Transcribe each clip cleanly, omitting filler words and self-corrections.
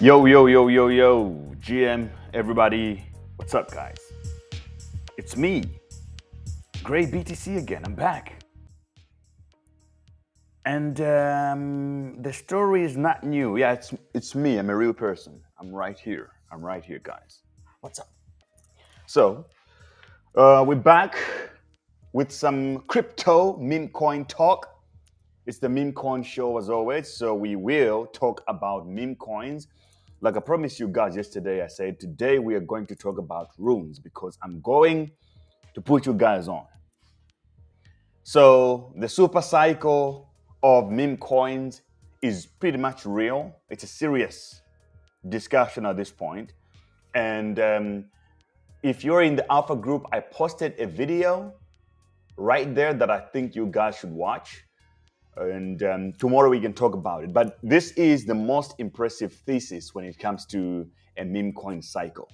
Yo, yo, yo, yo, yo, GM, everybody. What's up, guys? It's me, Gray BTC again. I'm back. And the story is not new. Yeah, it's me. I'm a real person. I'm right here. I'm right here, guys. What's up? So, we're back with some crypto meme coin talk. It's the meme coin show as always. So, we will talk about meme coins. Like I promised you guys yesterday, I said today we are going to talk about runes because I'm going to put you guys on. So the super cycle of meme coins is pretty much real. It's a serious discussion at this point. And if you're in the alpha group, I posted a video right there that I think you guys should watch. And tomorrow we can talk about it. But this is the most impressive thesis when it comes to a meme coin cycle.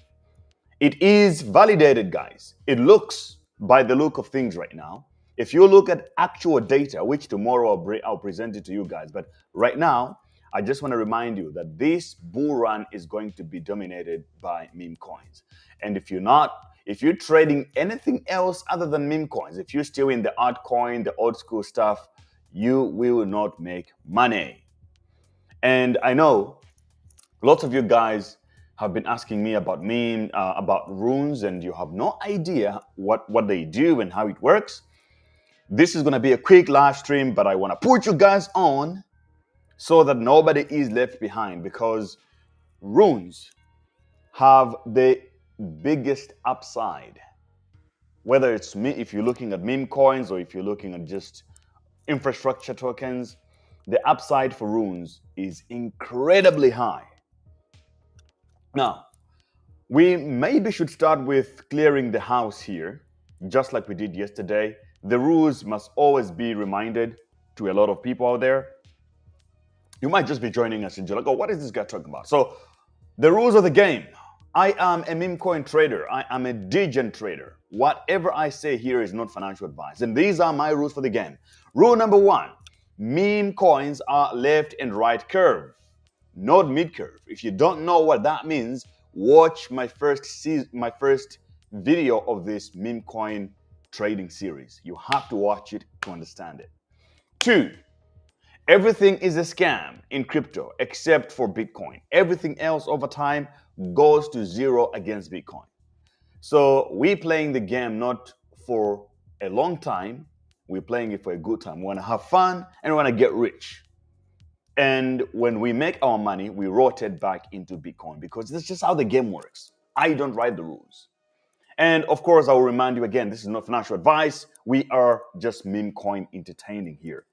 It is validated, guys. It looks, by the look of things right now, if you look at actual data, which tomorrow I'll present it to you guys, but right now, I just want to remind you that this bull run is going to be dominated by meme coins. And if you're trading anything else other than meme coins, if you're still in the altcoin, the old school stuff, you will not make money. And I know lots of you guys have been asking me about about runes, and you have no idea what they do and how it works. This is going to be a quick live stream, but I want to put you guys on so that nobody is left behind, because runes have the biggest upside. Whether it's me, if you're looking at meme coins or if you're looking at just infrastructure tokens, the upside for runes is incredibly high. Now, we maybe should start with clearing the house here, just like we did yesterday. The rules must always be reminded to a lot of people out there. You might just be joining us and you're like, oh, what is this guy talking about? So, the rules of the game. I am a meme coin trader. I am a degen trader. Whatever I say here is not financial advice. And these are my rules for the game. Rule number one, meme coins are left and right curve, not mid curve. If you don't know what that means, watch my first video of this meme coin trading series. You have to watch it to understand it. Two, everything is a scam in crypto except for Bitcoin. Everything else over time goes to zero against Bitcoin. So we're playing the game not for a long time. We're playing it for a good time. We want to have fun and we want to get rich. And when we make our money, we rotate back into Bitcoin because that's just how the game works. I don't write the rules. And of course, I will remind you again, this is not financial advice. We are just meme coin entertaining here.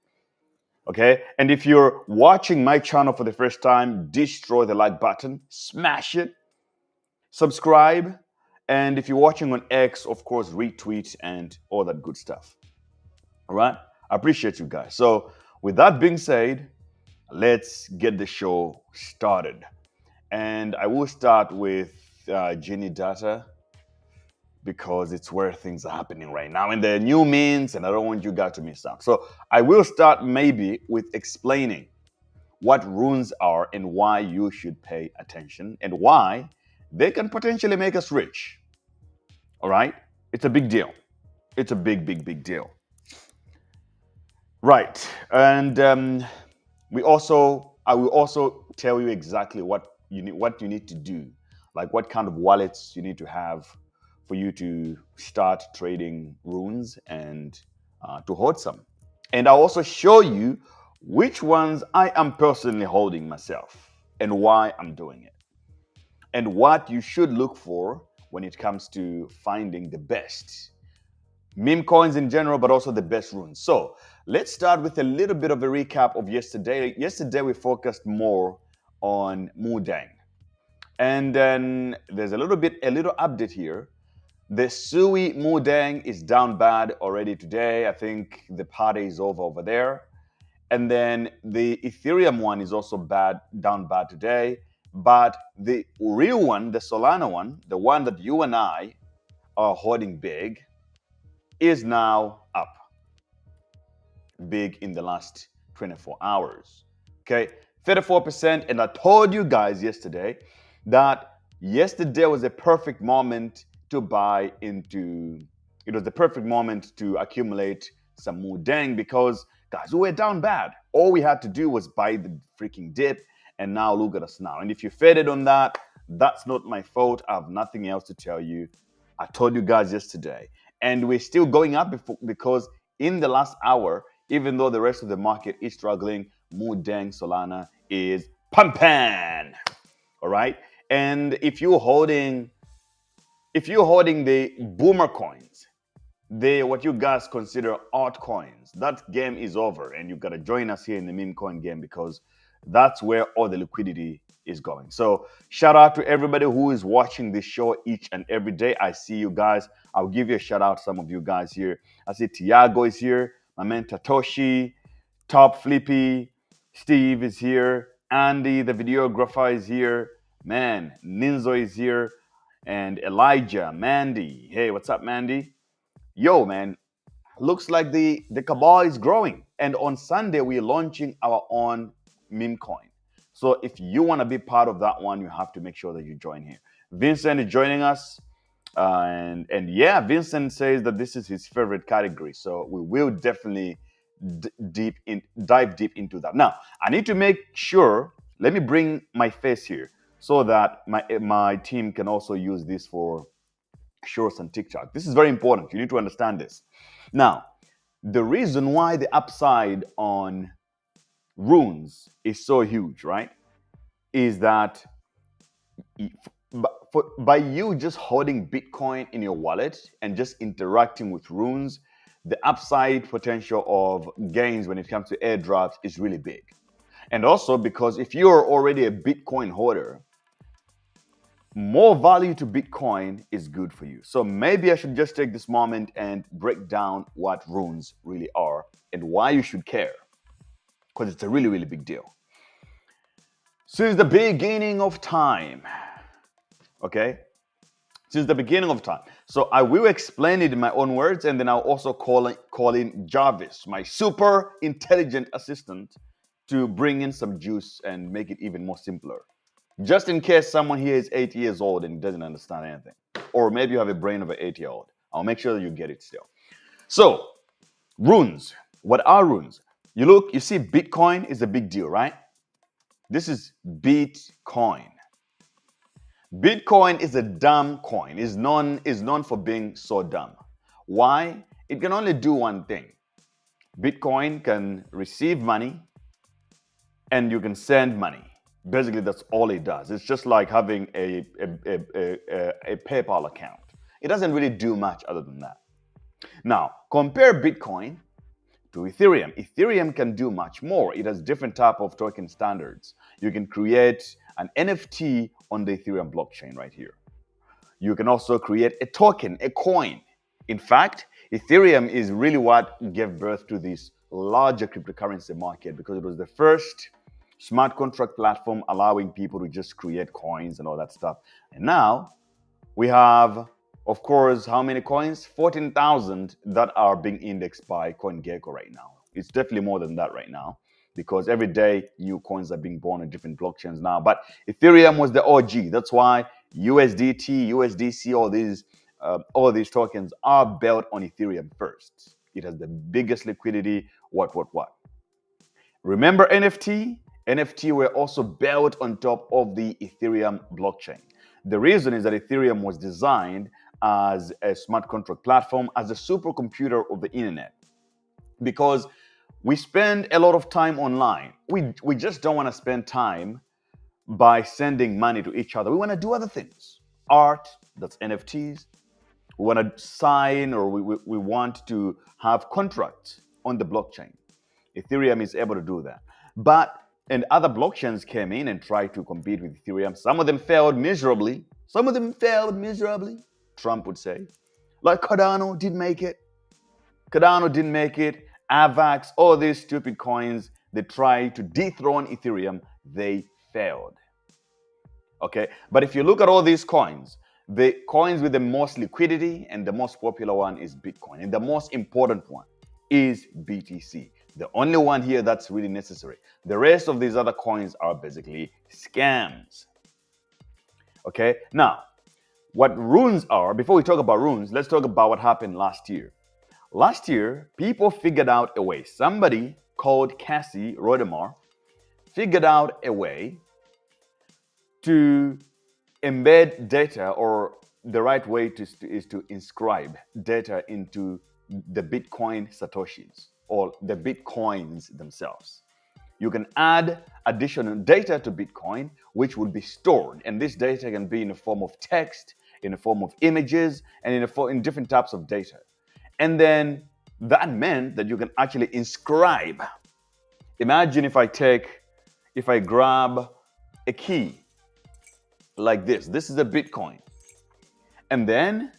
Okay? And if you're watching my channel for the first time, destroy the like button, smash it, subscribe. And if you're watching on X, of course, retweet and all that good stuff. All right? I appreciate you guys. So with that being said, let's get the show started. And I will start with Genie Data because it's where things are happening right now. And there are new memes, and I don't want you guys to miss out. So I will start maybe with explaining what runes are and why you should pay attention and why they can potentially make us rich. All right? It's a big deal. It's a big, big, big deal. Right. And I will also tell you exactly what you need to do, like what kind of wallets you need to have for you to start trading runes and to hold some. And I'll also show you which ones I am personally holding myself and why I'm doing it, and what you should look for when it comes to finding the best meme coins in general, but also the best runes. So let's start with a little bit of a recap of yesterday. Yesterday, we focused more on Moo Deng. And then there's a little update here. The Sui Moo Deng is down bad already today. I think the party is over there. And then the Ethereum one is also down bad today. But the real one, the Solana one, the one that you and I are holding big, is now up big in the last 24 hours. Okay, 34%. And I told you guys yesterday that yesterday was a perfect moment to buy into, it was the perfect moment to accumulate some Moo Deng because, guys, we were down bad. All we had to do was buy the freaking dip, and now look at us now. And if you faded on that, that's not my fault. I have nothing else to tell you. I told you guys yesterday. And we're still going up because in the last hour, even though the rest of the market is struggling, Moo Deng Solana is pumping. All right. And if you're holding the boomer coins, what you guys consider altcoins, that game is over, and you gotta join us here in the meme coin game because that's where all the liquidity is going. So shout out to everybody who is watching this show each and every day. I see you guys. I'll give you a shout out to some of you guys here. I see Tiago is here, my man Tatoshi, Top Flippy, Steve is here, Andy the videographer is here, man, Ninzo is here, and Elijah, Mandy. Hey, what's up, Mandy? Yo, man, looks like the cabal is growing. And on Sunday, we're launching our own meme coin. So if you want to be part of that one, you have to make sure that you join here. Vincent is joining us. And yeah, Vincent says that this is his favorite category. So we will definitely dive deep into that. Now, I need to make sure, let me bring my face here so that my team can also use this for shorts and TikTok. This is very important. You need to understand this. Now, the reason why the upside on runes is so huge, right, is that by you just holding Bitcoin in your wallet and just interacting with runes, the upside potential of gains when it comes to airdrops is really big. And also because if you're already a Bitcoin holder, more value to Bitcoin is good for you. So maybe I should just take this moment and break down what runes really are and why you should care, because it's a really, really big deal. Since the beginning of time, okay? Since the beginning of time. So I will explain it in my own words, and then I'll also call in Jarvis, my super intelligent assistant, to bring in some juice and make it even more simpler. Just in case someone here is 8 years old and doesn't understand anything. Or maybe you have a brain of an 8-year-old. I'll make sure that you get it still. So, runes. What are runes? You see Bitcoin is a big deal, right? This is Bitcoin. Bitcoin is a dumb coin. Is known for being so dumb. Why? It can only do one thing. Bitcoin can receive money and you can send money. Basically, that's all it does. It's just like having a PayPal account. It doesn't really do much other than that. Now, compare Bitcoin to Ethereum. Ethereum can do much more. It has different type of token standards. You can create an NFT on the Ethereum blockchain right here. You can also create a token, a coin. In fact, Ethereum is really what gave birth to this larger cryptocurrency market because it was the first smart contract platform allowing people to just create coins and all that stuff. And now we have, of course, how many coins? 14,000 that are being indexed by CoinGecko right now. It's definitely more than that right now because every day new coins are being born on different blockchains now. But Ethereum was the OG. That's why USDT, USDC, all these tokens are built on Ethereum first. It has the biggest liquidity, what. Remember NFT? NFT were also built on top of the Ethereum blockchain. The reason is that Ethereum was designed as a smart contract platform, as a supercomputer of the internet. Because we spend a lot of time online. We just don't want to spend time by sending money to each other. We want to do other things. Art, that's NFTs. We want to sign or we want to have contracts on the blockchain. Ethereum is able to do that. And other blockchains came in and tried to compete with Ethereum. Some of them failed miserably. Trump would say. Like Cardano didn't make it. Avax, all these stupid coins, they tried to dethrone Ethereum. They failed. Okay? But if you look at all these coins, the coins with the most liquidity and the most popular one is Bitcoin. And the most important one is BTC. The only one here that's really necessary. The rest of these other coins are basically scams. Okay, now what runes are, before we talk about runes, let's talk about what happened last year. Last year, people figured out a way. Somebody called Cassie Rodemar figured out a way to embed data, or the right way is to inscribe data into the Bitcoin Satoshis or the Bitcoins themselves. You can add additional data to Bitcoin, which will be stored. And this data can be in the form of text, in the form of images, and in different types of data. And then that meant that you can actually inscribe. Imagine if I grab a key like this. This is a Bitcoin. And then,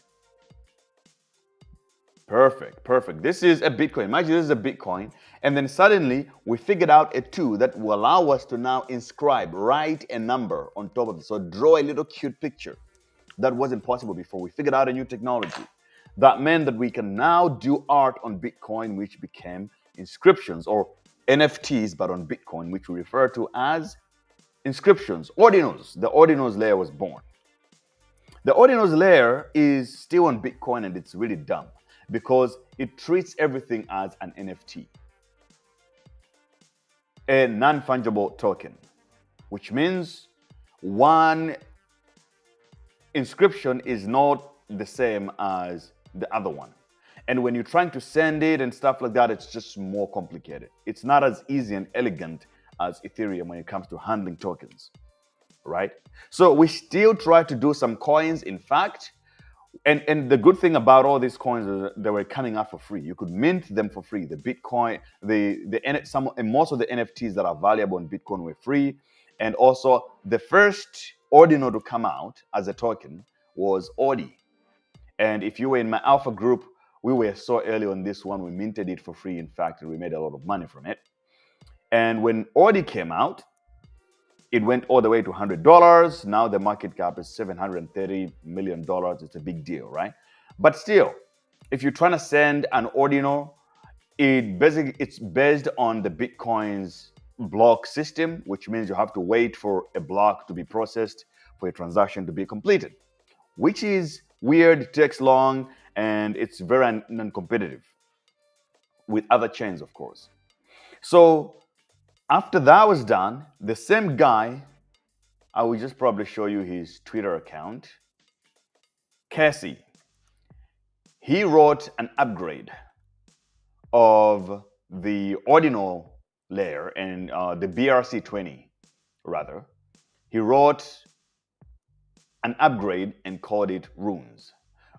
perfect. This is a Bitcoin. Imagine this is a Bitcoin. And then suddenly we figured out a tool that will allow us to now inscribe, write a number on top of it. So draw a little cute picture. That wasn't possible before. We figured out a new technology. That meant that we can now do art on Bitcoin, which became inscriptions, or NFTs, but on Bitcoin, which we refer to as inscriptions. Ordinals. The Ordinals layer was born. The Ordinals layer is still on Bitcoin, and it's really dumb because it treats everything as an NFT, a non-fungible token, which means one inscription is not the same as the other one. And when you're trying to send it and stuff like that, it's just more complicated. It's not as easy and elegant as Ethereum when it comes to handling tokens, right? So we still try to do some coins. In fact, and the good thing about all these coins is that they were coming out for free. You could mint them for free. The Bitcoin, most of the NFTs that are valuable in Bitcoin were free. And also the first ordinal to come out as a token was Audi. And if you were in my alpha group, we were so early on this one, we minted it for free. In fact, we made a lot of money from it. And when Audi came out, it went all the way to $100. Now the market cap is $730 million. It's a big deal, right? But still, if you're trying to send an ordinal, it's based on the Bitcoin's block system, which means you have to wait for a block to be processed for a transaction to be completed, which is weird, it takes long, and it's very non-competitive with other chains, of course. So after that was done, the same guy, I will just probably show you his Twitter account, Cassie, he wrote an upgrade of the ordinal layer and the BRC20, rather. He wrote an upgrade and called it runes.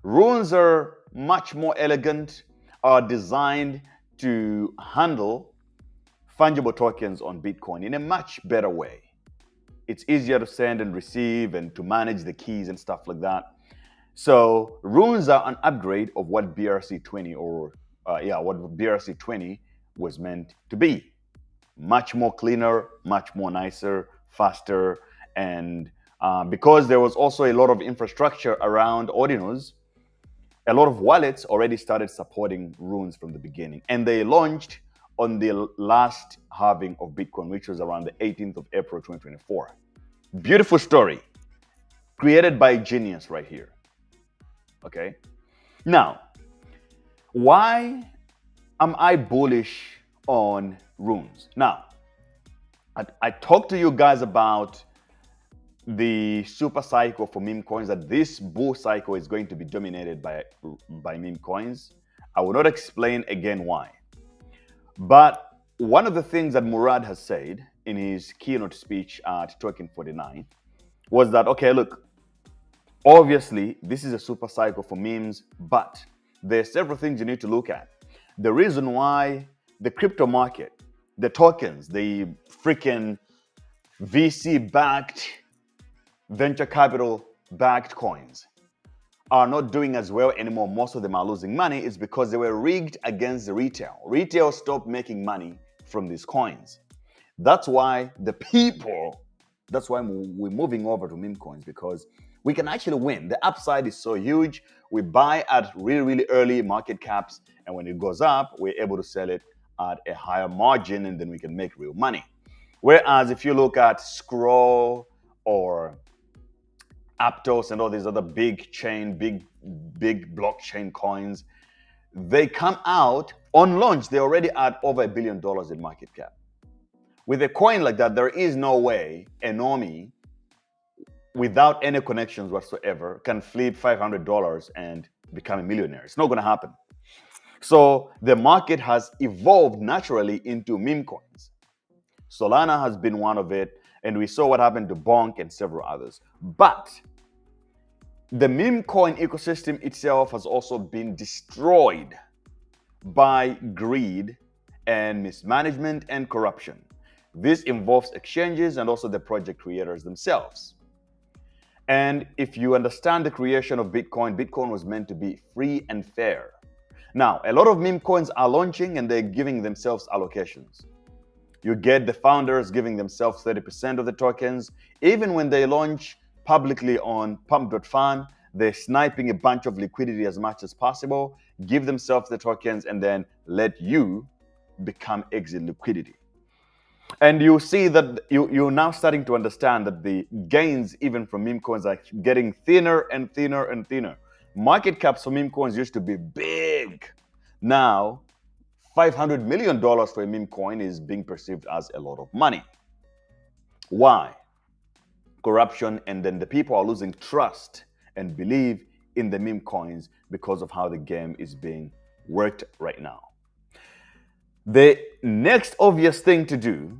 Runes are much more elegant, are designed to handle fungible tokens on Bitcoin in a much better way. It's easier to send and receive and to manage the keys and stuff like that. So runes are an upgrade of what BRC20 what BRC20 was meant to be. Much more cleaner, much more nicer, faster, and because there was also a lot of infrastructure around ordinals, a lot of wallets already started supporting runes from the beginning, and they launched on the last halving of Bitcoin, which was around the 18th of April 2024. Beautiful story, created by genius right here. Okay, now, why am I bullish on runes? Now, I talked to you guys about the super cycle for meme coins, that this bull cycle is going to be dominated by meme coins. I will not explain again why. But one of the things that Murad has said in his keynote speech at Token 49 was that, okay, look, obviously this is a super cycle for memes, but there's several things you need to look at. The reason why the crypto market, the tokens, the freaking VC-backed, venture capital-backed coins are not doing as well anymore. Most of them are losing money. Is because they were rigged against the retail. Retail stopped making money from these coins. That's why we're moving over to meme coins, because we can actually win. The upside is so huge. We buy at really, really early market caps, and when it goes up, we're able to sell it at a higher margin, and then we can make real money. Whereas if you look at Scroll or Aptos and all these other big blockchain coins, they come out on launch, they already at over $1 billion in market cap. With a coin like that, there is no way a normie without any connections whatsoever can flip $500 and become a millionaire. It's not going to happen. So the market has evolved naturally into meme coins. Solana has been one of it, and we saw what happened to Bonk and several others. But the meme coin ecosystem itself has also been destroyed by greed and mismanagement and corruption. This involves exchanges and also the project creators themselves. And if you understand the creation of Bitcoin, Bitcoin was meant to be free and fair. Now, a lot of meme coins are launching and they're giving themselves allocations. You get the founders giving themselves 30% of the tokens. Even when they launch publicly on pump.fun, they're sniping a bunch of liquidity as much as possible, give themselves the tokens, and then let you become exit liquidity. And you see that you're now starting to understand that the gains, even from meme coins, are getting thinner and thinner and thinner. Market caps for meme coins used to be big. Now, $500 million for a meme coin is being perceived as a lot of money. Why? Corruption, and then the people are losing trust and believe in the meme coins because of how the game is being worked right now. The next obvious thing to do,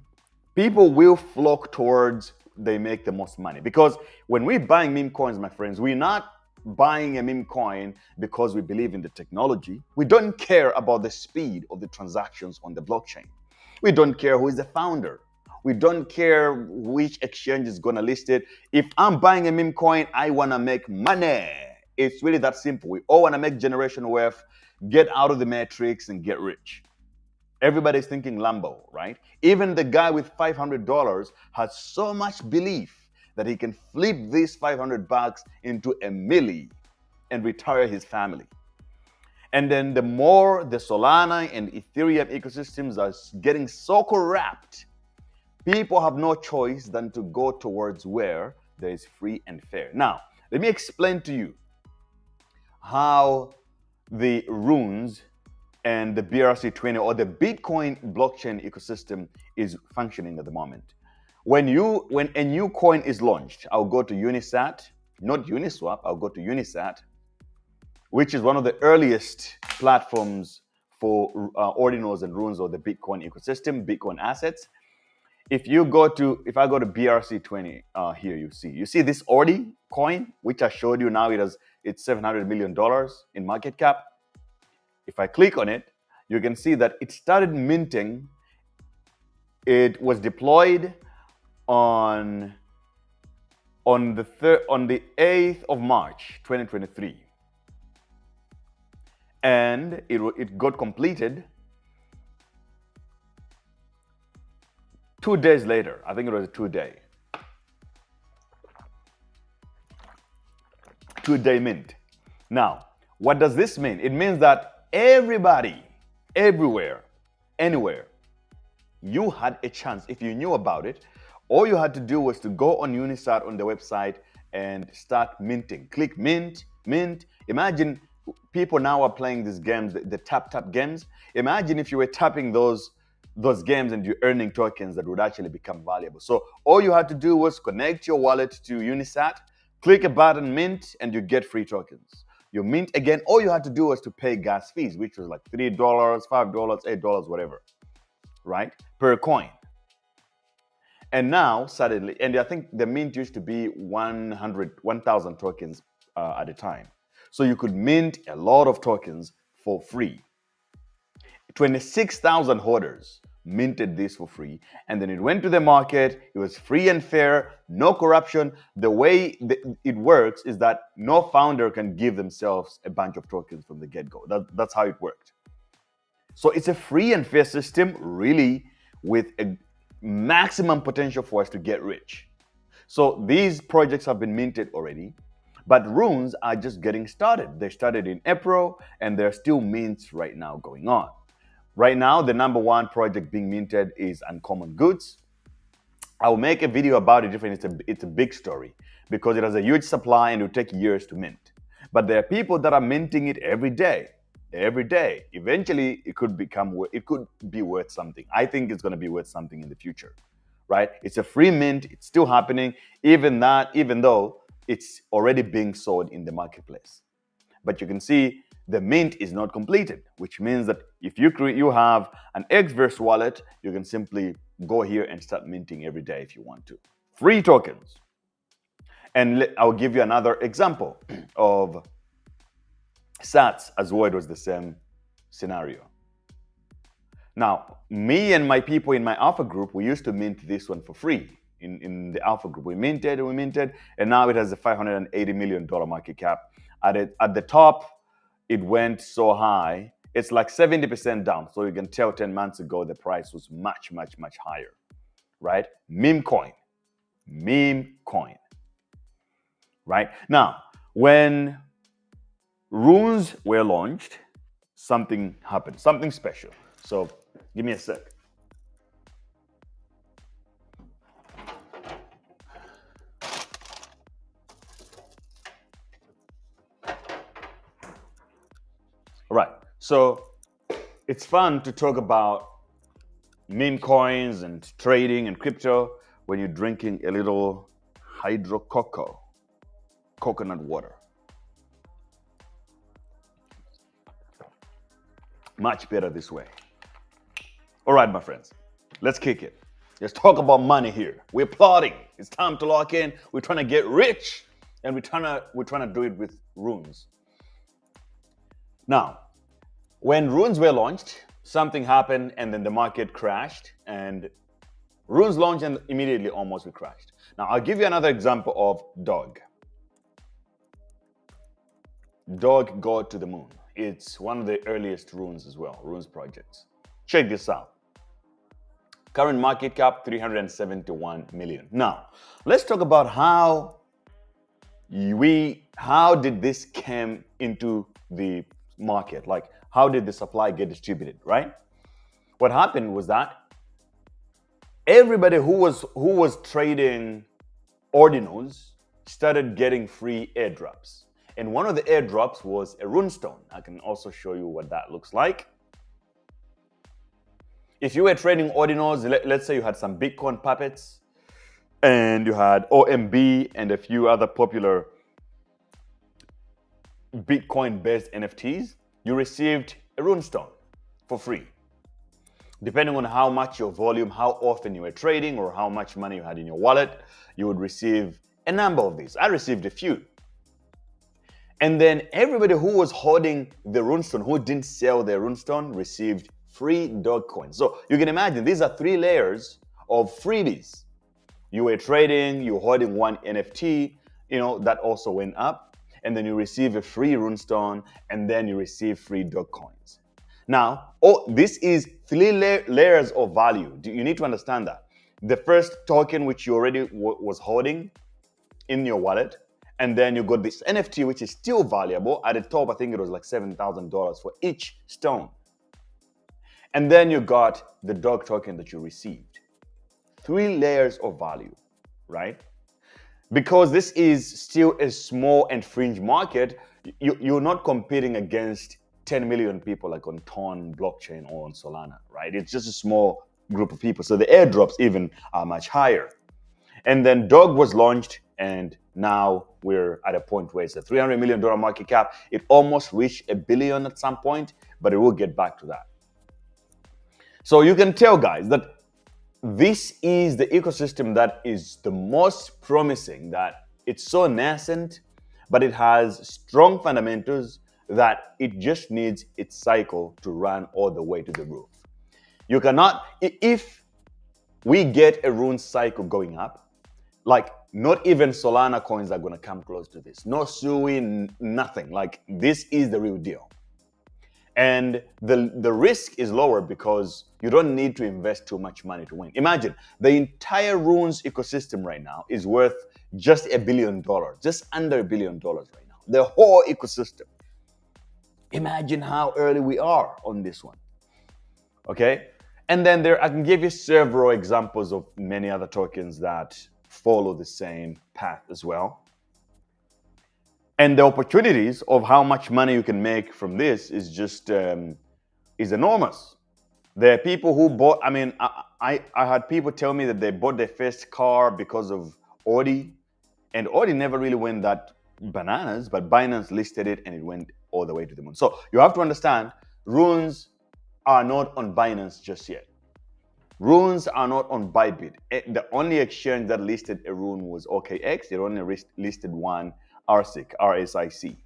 people will flock towards they make the most money. Because when we're buying meme coins, my friends, we're not buying a meme coin because we believe in the technology. We don't care about the speed of the transactions on the blockchain. We don't care who is the founder. We don't care which exchange is going to list it. If I'm buying a meme coin, I want to make money. It's really that simple. We all want to make generational wealth, get out of the matrix, and get rich. Everybody's thinking Lambo, right? Even the guy with $500 has so much belief that he can flip these $500 into a milli and retire his family. And then the more the Solana and Ethereum ecosystems are getting so corrupt, people have no choice than to go towards where there is free and fair. Now, let me explain to you how the runes and the BRC20 or the Bitcoin blockchain ecosystem is functioning at the moment. When a new coin is launched, I'll go to Unisat, not Uniswap, I'll go to Unisat, which is one of the earliest platforms for ordinals and runes of the Bitcoin ecosystem, Bitcoin assets. If I go to BRC20 here, you see this Ordi coin, which I showed you now. It's $700 million in market cap. If I click on it, you can see that it started minting. It was deployed on the 8th of March 2023, and it got completed 2 days later. I think it was a 2-day mint. Now, what does this mean? It means that everybody, everywhere, anywhere, you had a chance. If you knew about it, all you had to do was to go on Unisat on the website and start minting. Click mint, mint. Imagine people now are playing these games, the tap games. Imagine if you were tapping those games and you're earning tokens that would actually become valuable. So all you had to do was connect your wallet to Unisat, click a button, mint, and you get free tokens. You mint again. All you had to do was to pay gas fees, which was like $3, $5, $8, whatever, right? Per coin. And now suddenly, and I think the mint used to be 1,000 tokens at a time. So you could mint a lot of tokens for free. 26,000 holders minted this for free. And then it went to the market. It was free and fair, no corruption. The way it works is that no founder can give themselves a bunch of tokens from the get-go. That's how it worked. So it's a free and fair system, really, with a maximum potential for us to get rich. So these projects have been minted already, but runes are just getting started. They started in April, and there are still mints right now going on. Right now, the number one project being minted is Uncommon Goods. I'll make a video about it different. It's a big story because it has a huge supply and it will take years to mint. But there are people that are minting it every day. Every day. Eventually, it could be worth something. I think it's going to be worth something in the future, right? It's a free mint. It's still happening, even though it's already being sold in the marketplace. But you can see the mint is not completed, which means that if you have an Xverse wallet, you can simply go here and start minting every day if you want to. Free tokens. And I'll give you another example of Sats as well. It was the same scenario. Now, me and my people in my alpha group, we used to mint this one for free. In the alpha group, we minted, and now it has a $580 million market cap. At the top, it went so high, it's like 70% down. So you can tell 10 months ago, the price was much, much, much higher, right? Memecoin, right? Now, when runes were launched, something happened, something special. So give me a sec. All right, so it's fun to talk about meme coins and trading and crypto when you're drinking a little coconut water. Much better this way. All right, my friends, let's kick it. Let's talk about money here. We're plotting. It's time to lock in. We're trying to get rich, and we're trying to do it with runes. Now, when runes were launched, something happened and then the market crashed, and runes launched and immediately almost we crashed. Now, I'll give you another example of Dog. Dog got to the moon. It's one of the earliest runes as well, runes projects. Check this out. Current market cap, 371 million. Now, let's talk about how did this came into the market? Like, how did the supply get distributed, right? What happened was that everybody who was trading ordinals started getting free airdrops. And one of the airdrops was a runestone. I can also show you what that looks like. If you were trading ordinals, let's say you had some Bitcoin puppets and you had OMB and a few other popular Bitcoin-based NFTs, you received a runestone for free. Depending on how much your volume, how often you were trading, or how much money you had in your wallet, you would receive a number of these. I received a few. And then everybody who was holding the runestone, who didn't sell their runestone, received free dog coins. So you can imagine these are 3 layers of freebies. You were trading, you were holding one NFT, that also went up. And then you receive a free runestone, and then you receive free dog coins. Now, this is 3 layers of value. You need to understand that. The first token, which you already was holding in your wallet, and then you got this NFT, which is still valuable. At the top, I think it was like $7,000 for each stone. And then you got the dog token that you received. 3 layers of value, right? Because this is still a small and fringe market, you're not competing against 10 million people like on Ton blockchain or on Solana, right? It's just a small group of people. So the airdrops even are much higher. And then Dog was launched, and now we're at a point where it's a $300 million market cap. It almost reached $1 billion at some point, but it will get back to that. So you can tell, guys, that this is the ecosystem that is the most promising, that it's so nascent, but it has strong fundamentals that it just needs its cycle to run all the way to the roof. You cannot, if we get a rune cycle going up, like not even Solana coins are going to come close to this. No Sui, nothing. Like this is the real deal. And the risk is lower because you don't need to invest too much money to win. Imagine the entire runes ecosystem right now is worth just $1 billion, just under $1 billion right now. The whole ecosystem. Imagine how early we are on this one. Okay. And then I can give you several examples of many other tokens that follow the same path as well. And the opportunities of how much money you can make from this is just is enormous. There are people who bought. I mean, I had people tell me that they bought their first car because of Audi, and Audi never really went that bananas, but Binance listed it and it went all the way to the moon. So you have to understand, runes are not on Binance just yet. Runes are not on Bybit. The only exchange that listed a rune was OKX. It only listed one RSIC.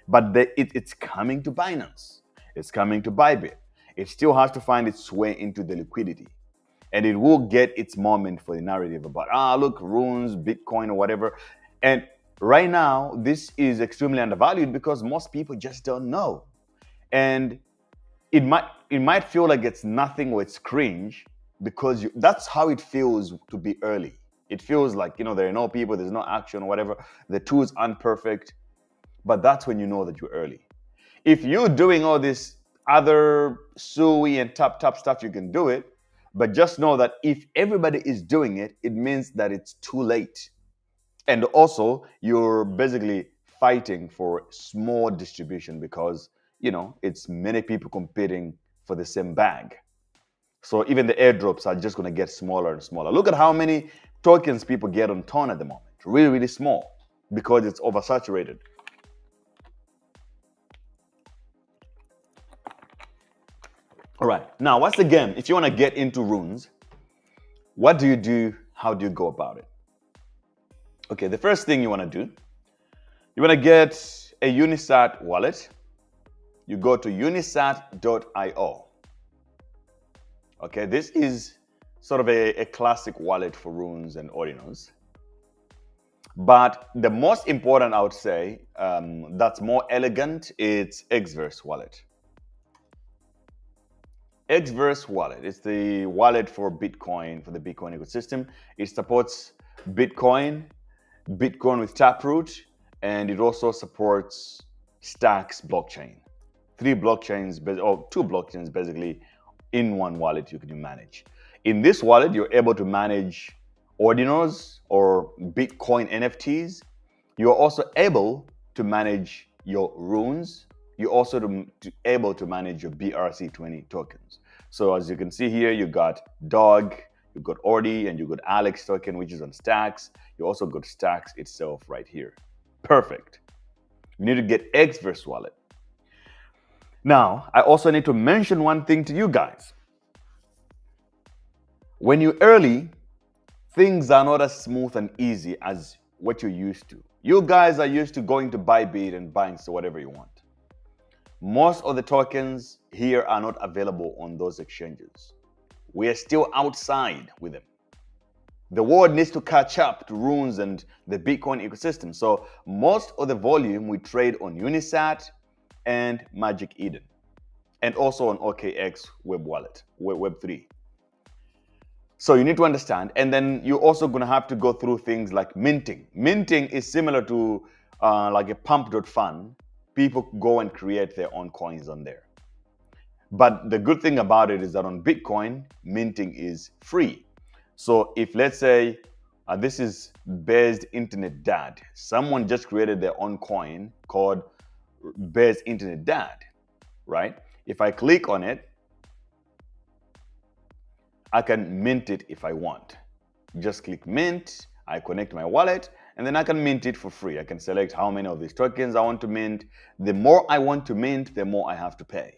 But it's coming to Binance. It's coming to Bybit. It still has to find its way into the liquidity. And it will get its moment for the narrative about, look, runes, Bitcoin, or whatever. And right now, this is extremely undervalued because most people just don't know. And it might feel like it's nothing or it's cringe because that's how it feels to be early. It feels like, there are no people, there's no action or whatever. The tools aren't perfect, but that's when you know that you're early. If you're doing all this other SUI and tap stuff, you can do it. But just know that if everybody is doing it, it means that it's too late. And also, you're basically fighting for small distribution because, it's many people competing for the same bag. So even the airdrops are just going to get smaller and smaller. Look at how many tokens people get on Ton at the moment. Really, really small because it's oversaturated. All right. Now, what's the game? If you want to get into runes, what do you do? How do you go about it? Okay, the first thing you want to do, you want to get a Unisat wallet. You go to unisat.io. Okay, this is sort of a classic wallet for runes and ordinals. But the most important, I would say, that's more elegant, it's Xverse wallet. Xverse wallet is the wallet for Bitcoin, for the Bitcoin ecosystem. It supports Bitcoin with Taproot, and it also supports Stacks blockchain. Two blockchains basically in one wallet you can manage. In this wallet, you're able to manage ordinals or Bitcoin NFTs. You're also able to manage your runes. You're also able to manage your BRC20 tokens. So as you can see here, you got Dog, you got Ordi, and you got Alex token, which is on Stacks. You also got Stacks itself right here. Perfect. You need to get Xverse wallet. Now, I also need to mention one thing to you guys. When you're early, things are not as smooth and easy as what you're used to. You guys are used to going to Bybit and buying whatever you want. Most of the tokens here are not available on those exchanges. We are still outside with them. The world needs to catch up to runes and the Bitcoin ecosystem. So most of the volume we trade on Unisat and Magic Eden, and also on OKX Web Wallet, Web3. So you need to understand, and then you're also going to have to go through things like minting. Minting is similar to like a pump.fun. People go and create their own coins on there. But the good thing about it is that on Bitcoin, minting is free. So if, let's say, this is Based Internet Dad. Someone just created their own coin called Based Internet Dad, right? If I click on it, I can mint it if I want. Just click mint, I connect my wallet, and then I can mint it for free. I can select how many of these tokens I want to mint. The more I want to mint, the more I have to pay.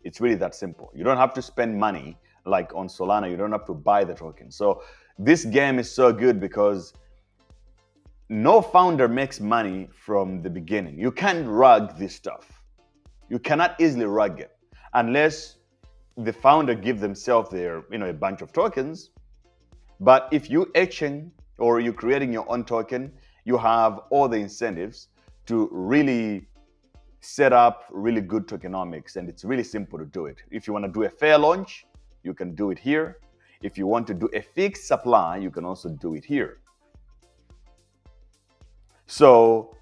It's really that simple. You don't have to spend money like on Solana. You don't have to buy the token. So this game is so good because no founder makes money from the beginning. You can't rug this stuff. You cannot easily rug it unless the founder gives themselves their, a bunch of tokens. But if you etching or you're creating your own token, you have all the incentives to really set up really good tokenomics, and it's really simple to do it. If you want to do a fair launch, you can do it here. If you want to do a fixed supply, you can also do it here. So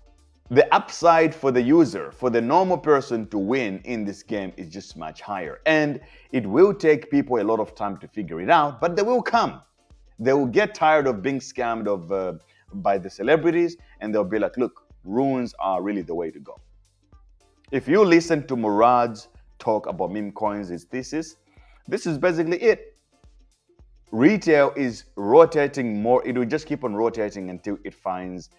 the upside for the user, for the normal person to win in this game is just much higher. And it will take people a lot of time to figure it out, but they will come. They will get tired of being scammed by the celebrities, and they'll be like, look, runes are really the way to go. If you listen to Murad's talk about meme coins, his thesis, this is basically it. Retail is rotating more. It will just keep on rotating until it finds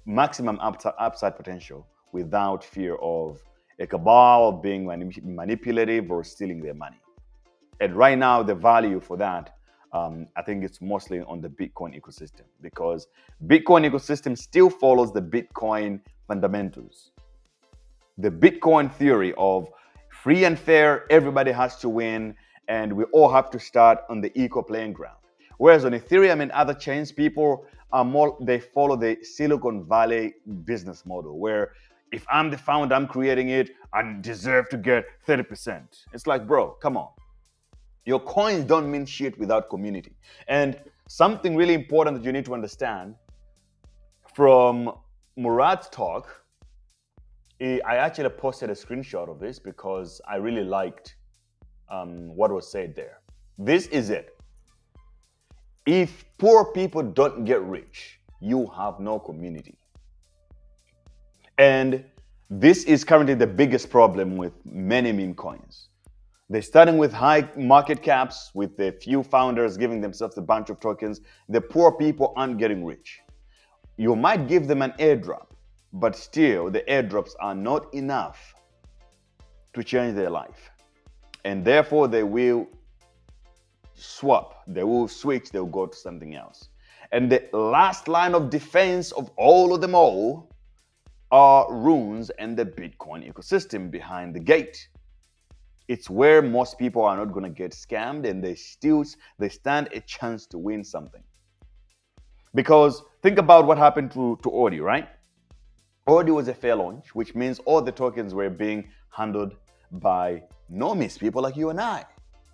maximum upside potential without fear of a cabal being manipulative or stealing their money. And right now, the value for that, I think it's mostly on the Bitcoin ecosystem, because Bitcoin ecosystem still follows the Bitcoin fundamentals. The Bitcoin theory of free and fair, everybody has to win, and we all have to start on the equal playing ground. Whereas on Ethereum and other chains, people are more, they follow the Silicon Valley business model, where if I'm the founder, I'm creating it, I deserve to get 30%. It's like, bro, come on. Your coins don't mean shit without community. And something really important that you need to understand from Murad's talk, I actually posted a screenshot of this because I really liked what was said there. This is it. If poor people don't get rich, you have no community. And this is currently the biggest problem with many meme coins. They're starting with high market caps, with a few founders giving themselves a bunch of tokens. The poor people aren't getting rich. You might give them an airdrop, but still the airdrops are not enough to change their life. And therefore they will swap, they will switch, they'll go to something else. And the last line of defense of all of them all are runes and the Bitcoin ecosystem behind the gate. It's where most people are not going to get scammed, and they stand a chance to win something. Because think about what happened to Audi, right? Audi was a fair launch, which means all the tokens were being handled by normies, people like you and I.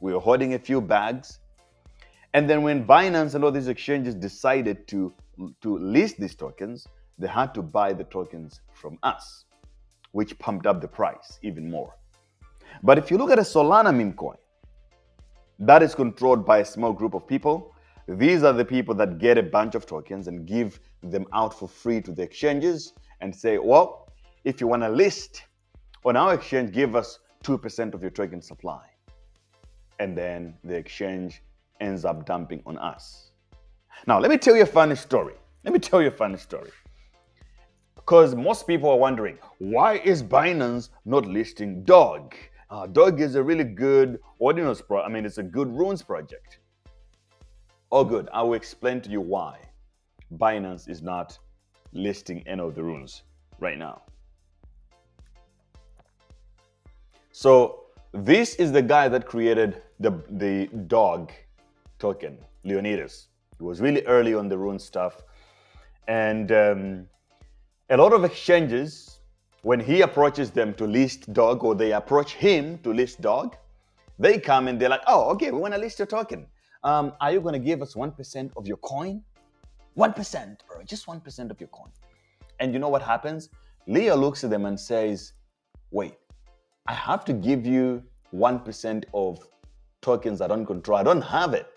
We were holding a few bags. And then when Binance and all these exchanges decided to list these tokens, they had to buy the tokens from us, which pumped up the price even more. But if you look at a Solana meme coin, that is controlled by a small group of people. These are the people that get a bunch of tokens and give them out for free to the exchanges and say, well, if you want to list on our exchange, give us 2% of your token supply. And then the exchange ends up dumping on us. Now, let me tell you a funny story. Because most people are wondering, why is Binance not listing Dog? Dog is a really good Ordinals it's a good runes project. Oh, good. I will explain to you why Binance is not listing any of the runes right now. So this is the guy that created the Dog token, Leonidas. He was really early on the rune stuff. And a lot of exchanges, when he approaches them to list Dog, or they approach him to list Dog, they come and they're like, oh, okay, we want to list your token. Are you going to give us 1% of your coin? 1%, bro, just 1% of your coin. And you know what happens? Leo looks at them and says, wait, I have to give you 1% of tokens I don't control. I don't have it.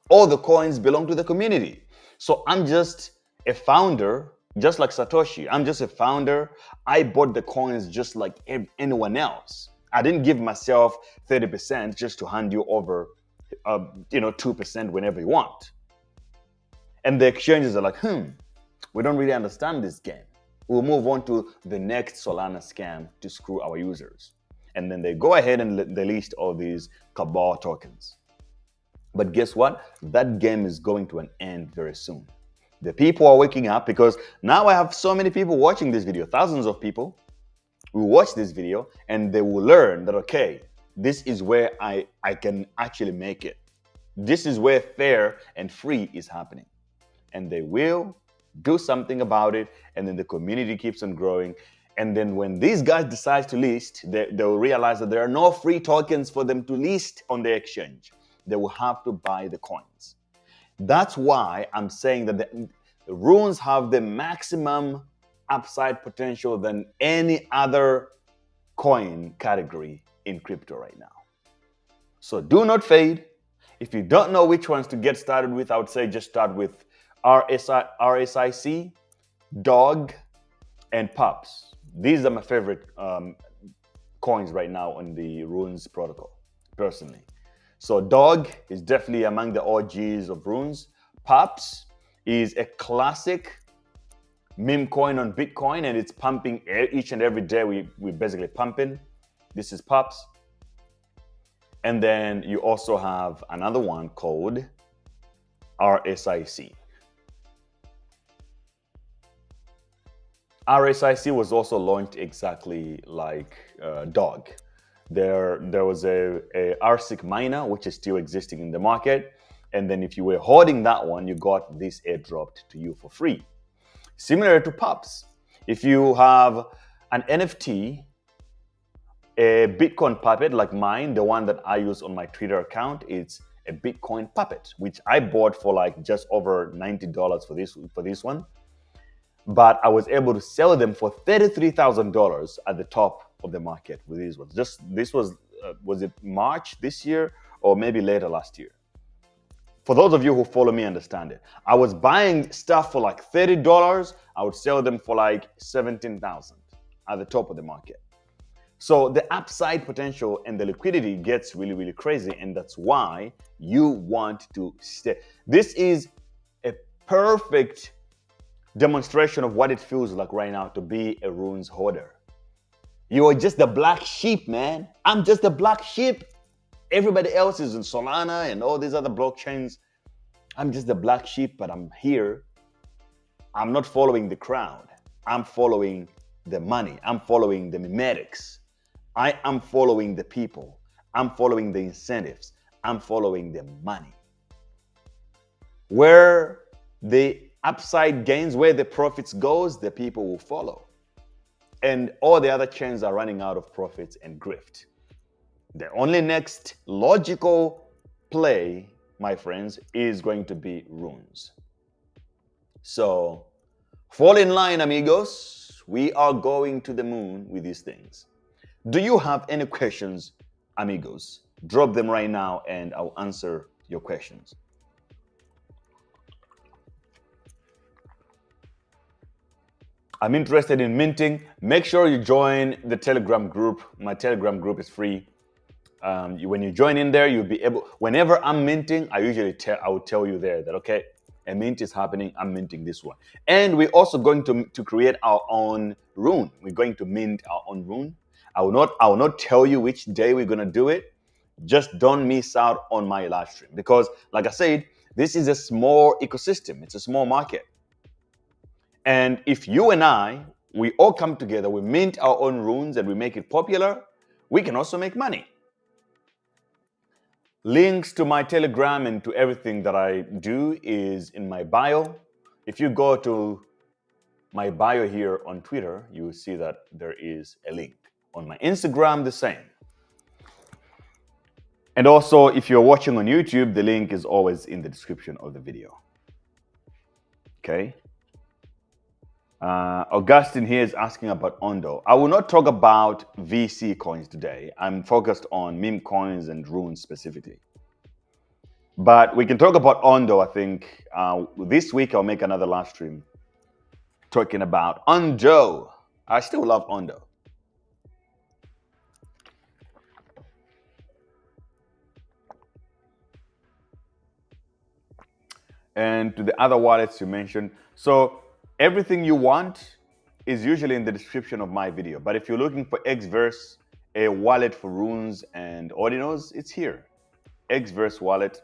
All the coins belong to the community. So I'm just a founder, just like Satoshi. I'm just a founder. I bought the coins just like anyone else. I didn't give myself 30% just to hand you over 2% whenever you want. And the exchanges are like, we don't really understand this game. We'll move on to the next Solana scam to screw our users. And then they go ahead and they list all these cabal tokens. But guess what? That game is going to an end very soon. The people are waking up, because now I have so many people watching this video, thousands of people will watch this video, and they will learn that, okay, this is where I can actually make it. This is where fair and free is happening. And they will do something about it, and then the community keeps on growing. And then when these guys decide to list, they'll realize that there are no free tokens for them to list on the exchange. They will have to buy the coins. That's why I'm saying that the runes have the maximum upside potential than any other coin category in crypto right now. So do not fade. If you don't know which ones to get started with, I would say just start with RSIC, Dog, and Pups. These are my favorite coins right now on the Runes protocol, personally. So Dog is definitely among the OGs of Runes. Pups is a classic meme coin on Bitcoin, and it's pumping each and every day. We basically pumping. This is Pups. And then you also have another one called RSIC. RSIC was also launched exactly like Dog. There was a RSIC miner, which is still existing in the market. And then if you were holding that one, you got this airdropped to you for free. Similar to Pups, if you have an NFT, a Bitcoin puppet like mine, the one that I use on my Twitter account, it's a Bitcoin puppet, which I bought for like just over $90 for this one. But I was able to sell them for $33,000 at the top of the market with these ones. This was it March this year or maybe later last year? For those of you who follow me, understand it. I was buying stuff for like $30. I would sell them for like $17,000 at the top of the market. So the upside potential and the liquidity gets really, really crazy. And that's why you want to stay. This is a perfect demonstration of what it feels like right now to be a Runes holder. You are just the black sheep, man. I'm just the black sheep. Everybody else is in Solana and all these other blockchains. I'm just the black sheep, but I'm here. I'm not following the crowd. I'm following the money. I'm following the memetics. I am following the people. I'm following the incentives. I'm following the money. Where the upside gains, where the profits goes, the people will follow. And all the other chains are running out of profits and grift. The only next logical play, my friends, is going to be Runes. So fall in line, amigos. We are going to the moon with these things. Do you have any questions, amigos? Drop them right now and I'll answer your questions. I'm interested in minting. Make sure you join the Telegram group. My Telegram group is free. When you join in there, you'll be able, whenever I'm minting, I will tell you there that, okay, a mint is happening, I'm minting this one. And we're also going to create our own rune. We're going to mint our own rune. I will not tell you which day we're going to do it. Just don't miss out on my live stream. Because like I said, this is a small ecosystem. It's a small market. And if you and I, we all come together, we mint our own runes and we make it popular, we can also make money. Links to my Telegram and to everything that I do is in my bio. If you go to my bio here on Twitter, you will see that there is a link. On my Instagram, the same. And also, if you're watching on YouTube, the link is always in the description of the video. Okay. Augustine here is asking about Ondo. I will not talk about VC coins today. I'm focused on meme coins and runes specifically. But we can talk about Ondo, I think. This week, I'll make another live stream talking about Ondo. I still love Ondo. And to the other wallets you mentioned. So everything you want is usually in the description of my video. But if you're looking for Xverse, a wallet for runes and ordinals, it's here. Xverse wallet.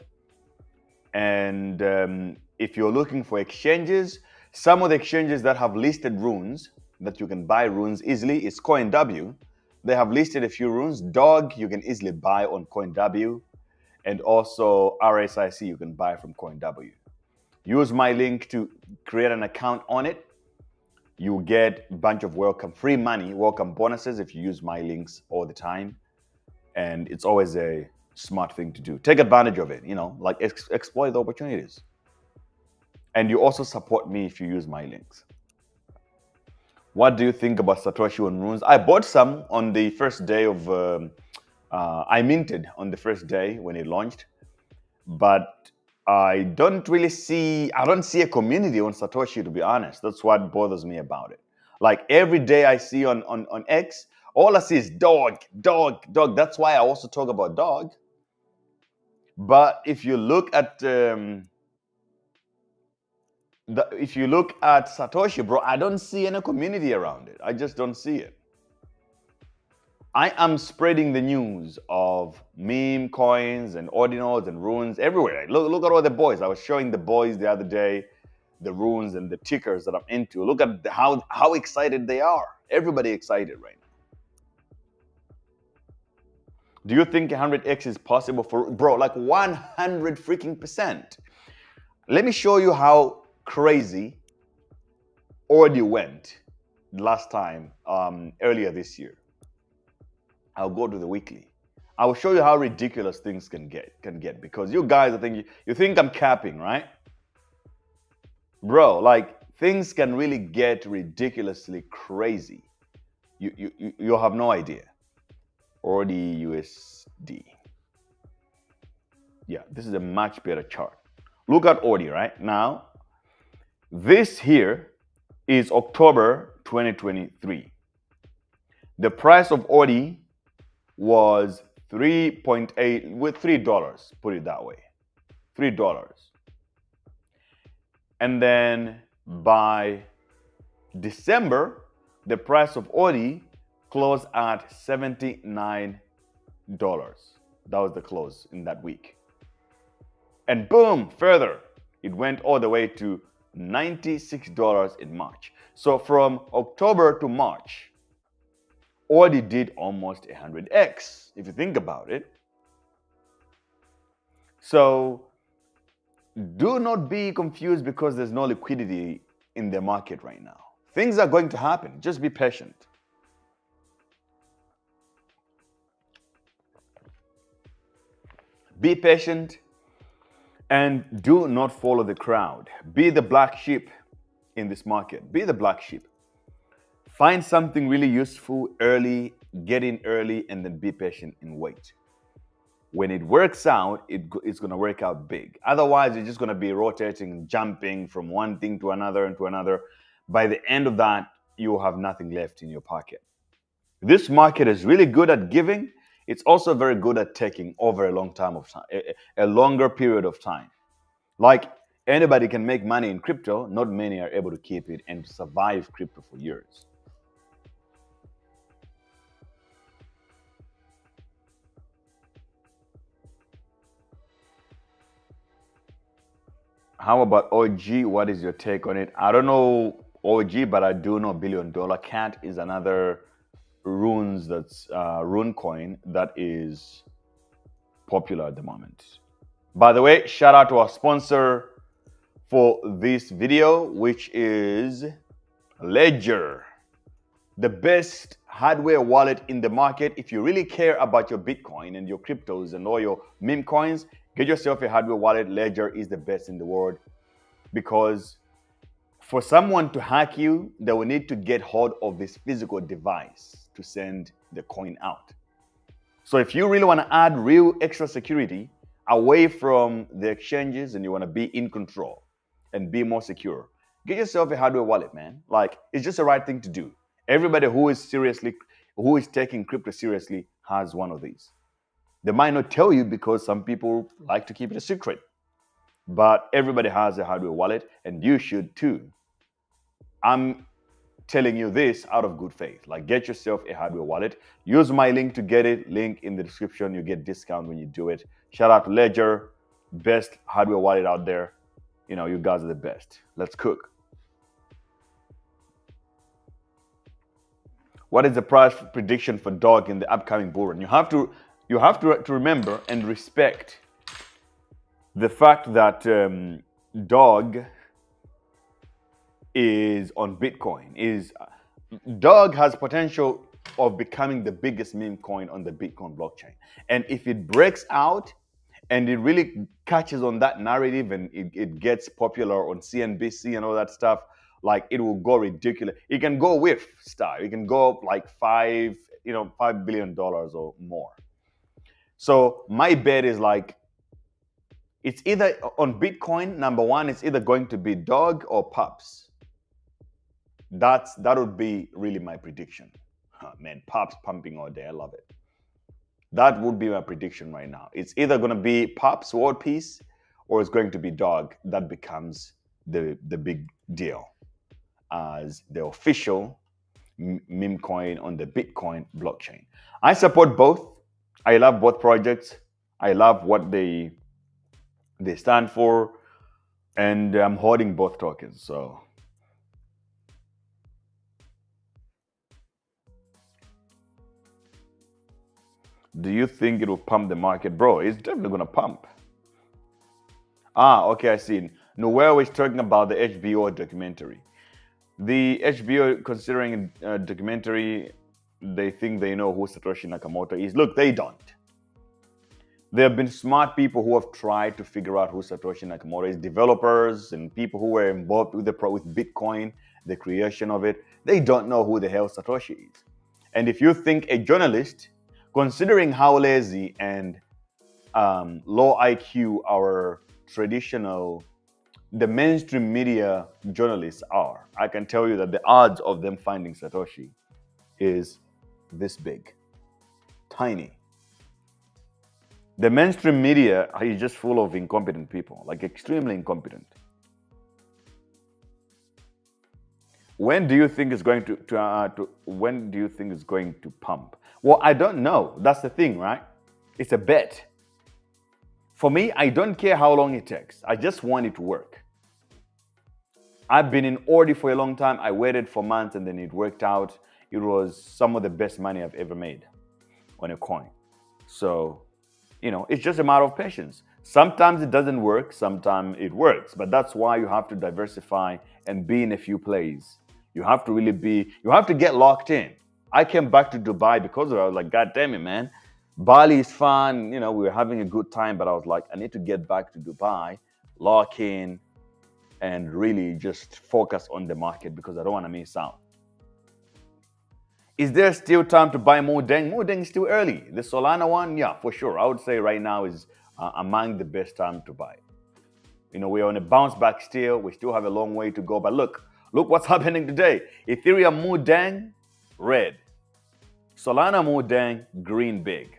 And if you're looking for exchanges, some of the exchanges that have listed runes, that you can buy runes easily, is CoinW. They have listed a few runes. Dog, you can easily buy on CoinW. And also RSIC, you can buy from CoinW. Use my link to create an account on it. You get a bunch of free money, welcome bonuses if you use my links all the time. And it's always a smart thing to do. Take advantage of it, like exploit the opportunities. And you also support me if you use my links. What do you think about Satoshi on Runes? I bought some on the first day of. I minted on the first day when it launched, but I don't really see. I don't see a community on Satoshi, to be honest. That's what bothers me about it. Like every day I see on X, all I see is dog, dog, dog. That's why I also talk about dog. But if you look at if you look at Satoshi, bro, I don't see any community around it. I just don't see it. I am spreading the news of meme coins and ordinals and runes everywhere. Look at all the boys. I was showing the boys the other day the runes and the tickers that I'm into. Look at how excited they are. Everybody excited right now. Do you think 100x is possible for, bro? Like 100 freaking percent. Let me show you how crazy Ordi went last time, earlier this year. I'll go to the weekly. I will show you how ridiculous things can get because you guys, I think you think I'm capping, right? Bro, like things can really get ridiculously crazy. You have no idea. Ordi USD. Yeah, this is a much better chart. Look at Ordi right now. This here is October 2023. The price of Ordi was 3.8 with $3, put it that way. $3. And then by December, the price of Ordi closed at $79. That was the close in that week. And boom, further, it went all the way to $96 in March. So from October to March, Ordi did almost 100x, if you think about it. So do not be confused because there's no liquidity in the market right now. Things are going to happen. Just be patient. Be patient and do not follow the crowd. Be the black sheep in this market. Be the black sheep. Find something really useful early, get in early, and then be patient and wait. When it works out, it's going to work out big. Otherwise, you're just going to be rotating, jumping from one thing to another and to another. By the end of that, you will have nothing left in your pocket. This market is really good at giving. It's also very good at taking over a long time of time, a longer period of time. Like anybody can make money in crypto, not many are able to keep it and survive crypto for years. How about OG? What is your take on it? I don't know OG, but I do know $1 Billion Cat is another runes that's rune coin that is popular at the moment. By the way, shout out to our sponsor for this video, which is Ledger, the best hardware wallet in the market. If you really care about your Bitcoin and your cryptos and all your meme coins, get yourself a hardware wallet. Ledger is the best in the world because for someone to hack you, they will need to get hold of this physical device to send the coin out. So if you really want to add real extra security away from the exchanges and you want to be in control and be more secure, get yourself a hardware wallet, man. Like, it's just the right thing to do. Everybody who is taking crypto seriously has one of these. They might not tell you because some people like to keep it a secret, but everybody has a hardware wallet and you should too. I'm telling you this out of good faith. Like, get yourself a hardware wallet. Use my link to get it. Link in the description. You get discount when you do it. Shout out to Ledger, best hardware wallet out there. You know, you guys are the best. Let's cook. What is the price prediction for dog in the upcoming bull run? You have to remember and respect the fact that dog is on Bitcoin. Dog has potential of becoming the biggest meme coin on the Bitcoin blockchain. And if it breaks out and it really catches on that narrative and it gets popular on CNBC and all that stuff, like it will go ridiculous. It can go with style. It can go up like $5 billion or more. So my bet is like it's either on Bitcoin. Number one, it's either going to be dog or pups. That would be really my prediction. Man, pups pumping all day. I love it. That would be my prediction right now. It's either going to be pups world peace or it's going to be dog. That becomes the big deal as the official meme coin on the Bitcoin blockchain. I support both. I love both projects. I love what they stand for, and I'm holding both tokens. So do you think it will pump the market? Bro, it's definitely going to pump. Ah, okay, I see. Noel is talking about the HBO documentary. The HBO, considering a documentary, they think they know who Satoshi Nakamoto is. Look, they don't. There have been smart people who have tried to figure out who Satoshi Nakamoto is, developers and people who were involved with with Bitcoin, the creation of it. They don't know who the hell Satoshi is. And if you think a journalist, considering how lazy and low IQ our the mainstream media journalists are, I can tell you that the odds of them finding Satoshi is this big, tiny. The mainstream media is just full of incompetent people, like extremely incompetent. When do you think it's going when do you think it's going to pump? Well, I don't know. That's the thing, right? It's a bet. For me, I don't care how long it takes. I just want it to work. I've been in order for a long time. I waited for months and then it worked out. It was some of the best money I've ever made on a coin. So, it's just a matter of patience. Sometimes it doesn't work, sometimes it works. But that's why you have to diversify and be in a few plays. You have to you have to get locked in. I came back to Dubai because of it. I was like, God damn it, man. Bali is fun. We were having a good time, but I was like, I need to get back to Dubai, lock in, and really just focus on the market because I don't want to miss out. Is there still time to buy Moo Deng? Moo Deng is still early. The Solana one, yeah, for sure. I would say right now is among the best time to buy. We're on a bounce back still. We still have a long way to go. But look what's happening today. Ethereum Moo Deng, red. Solana Moo Deng, green big.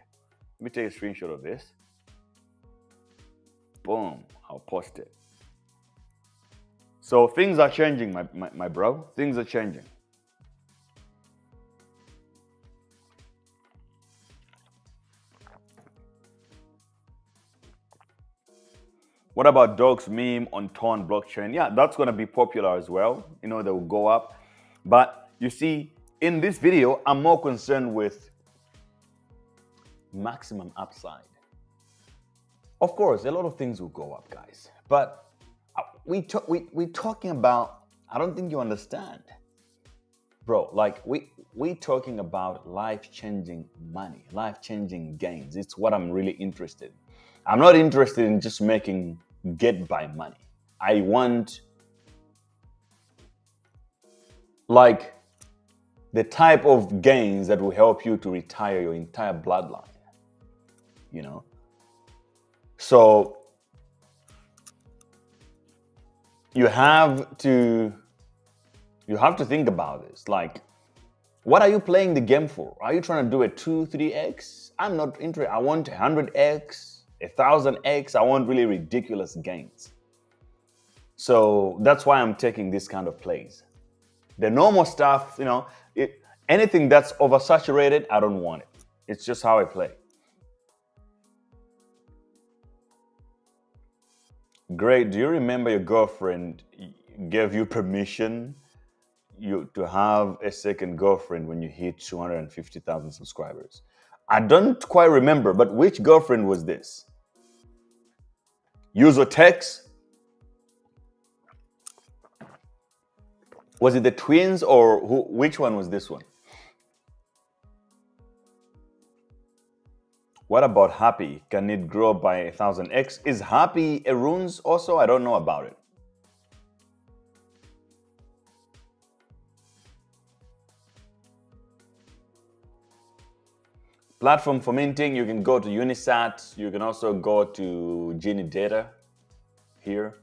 Let me take a screenshot of this. Boom, I'll post it. So things are changing, my bro. Things are changing. What about Dog's meme on Ton blockchain? Yeah, that's going to be popular as well. They will go up. But you see, in this video, I'm more concerned with maximum upside. Of course, a lot of things will go up, guys. But we're talking about, I don't think you understand. Bro, like we're talking about life-changing money, life-changing gains. It's what I'm really interested in. I'm not interested in just making get-by money. I want like the type of gains that will help you to retire your entire bloodline. So you have to think about this. Like, what are you playing the game for? Are you trying to do a 2-3x? I'm not interested. I want 100x, 1,000x. I want really ridiculous gains. So that's why I'm taking this kind of plays. The normal stuff, anything that's oversaturated, I don't want it. It's just how I play. Great. Do you remember your girlfriend gave you permission to have a second girlfriend when you hit 250,000 subscribers? I don't quite remember, but which girlfriend was this? User text? Was it the twins or which one was this one? What about Happy? Can it grow by 1,000x? Is Happy a runes also? I don't know about it. Platform for minting, you can go to Unisat. You can also go to Genie Data here.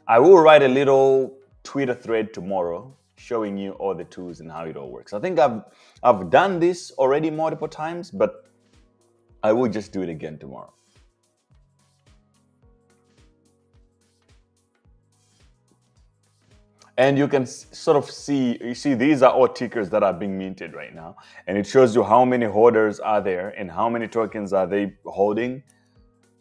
I will write a little Twitter thread tomorrow showing you all the tools and how it all works. I think I've done this already multiple times, but I will just do it again tomorrow. And you can sort of see, these are all tickers that are being minted right now. And it shows you how many holders are there and how many tokens are they holding.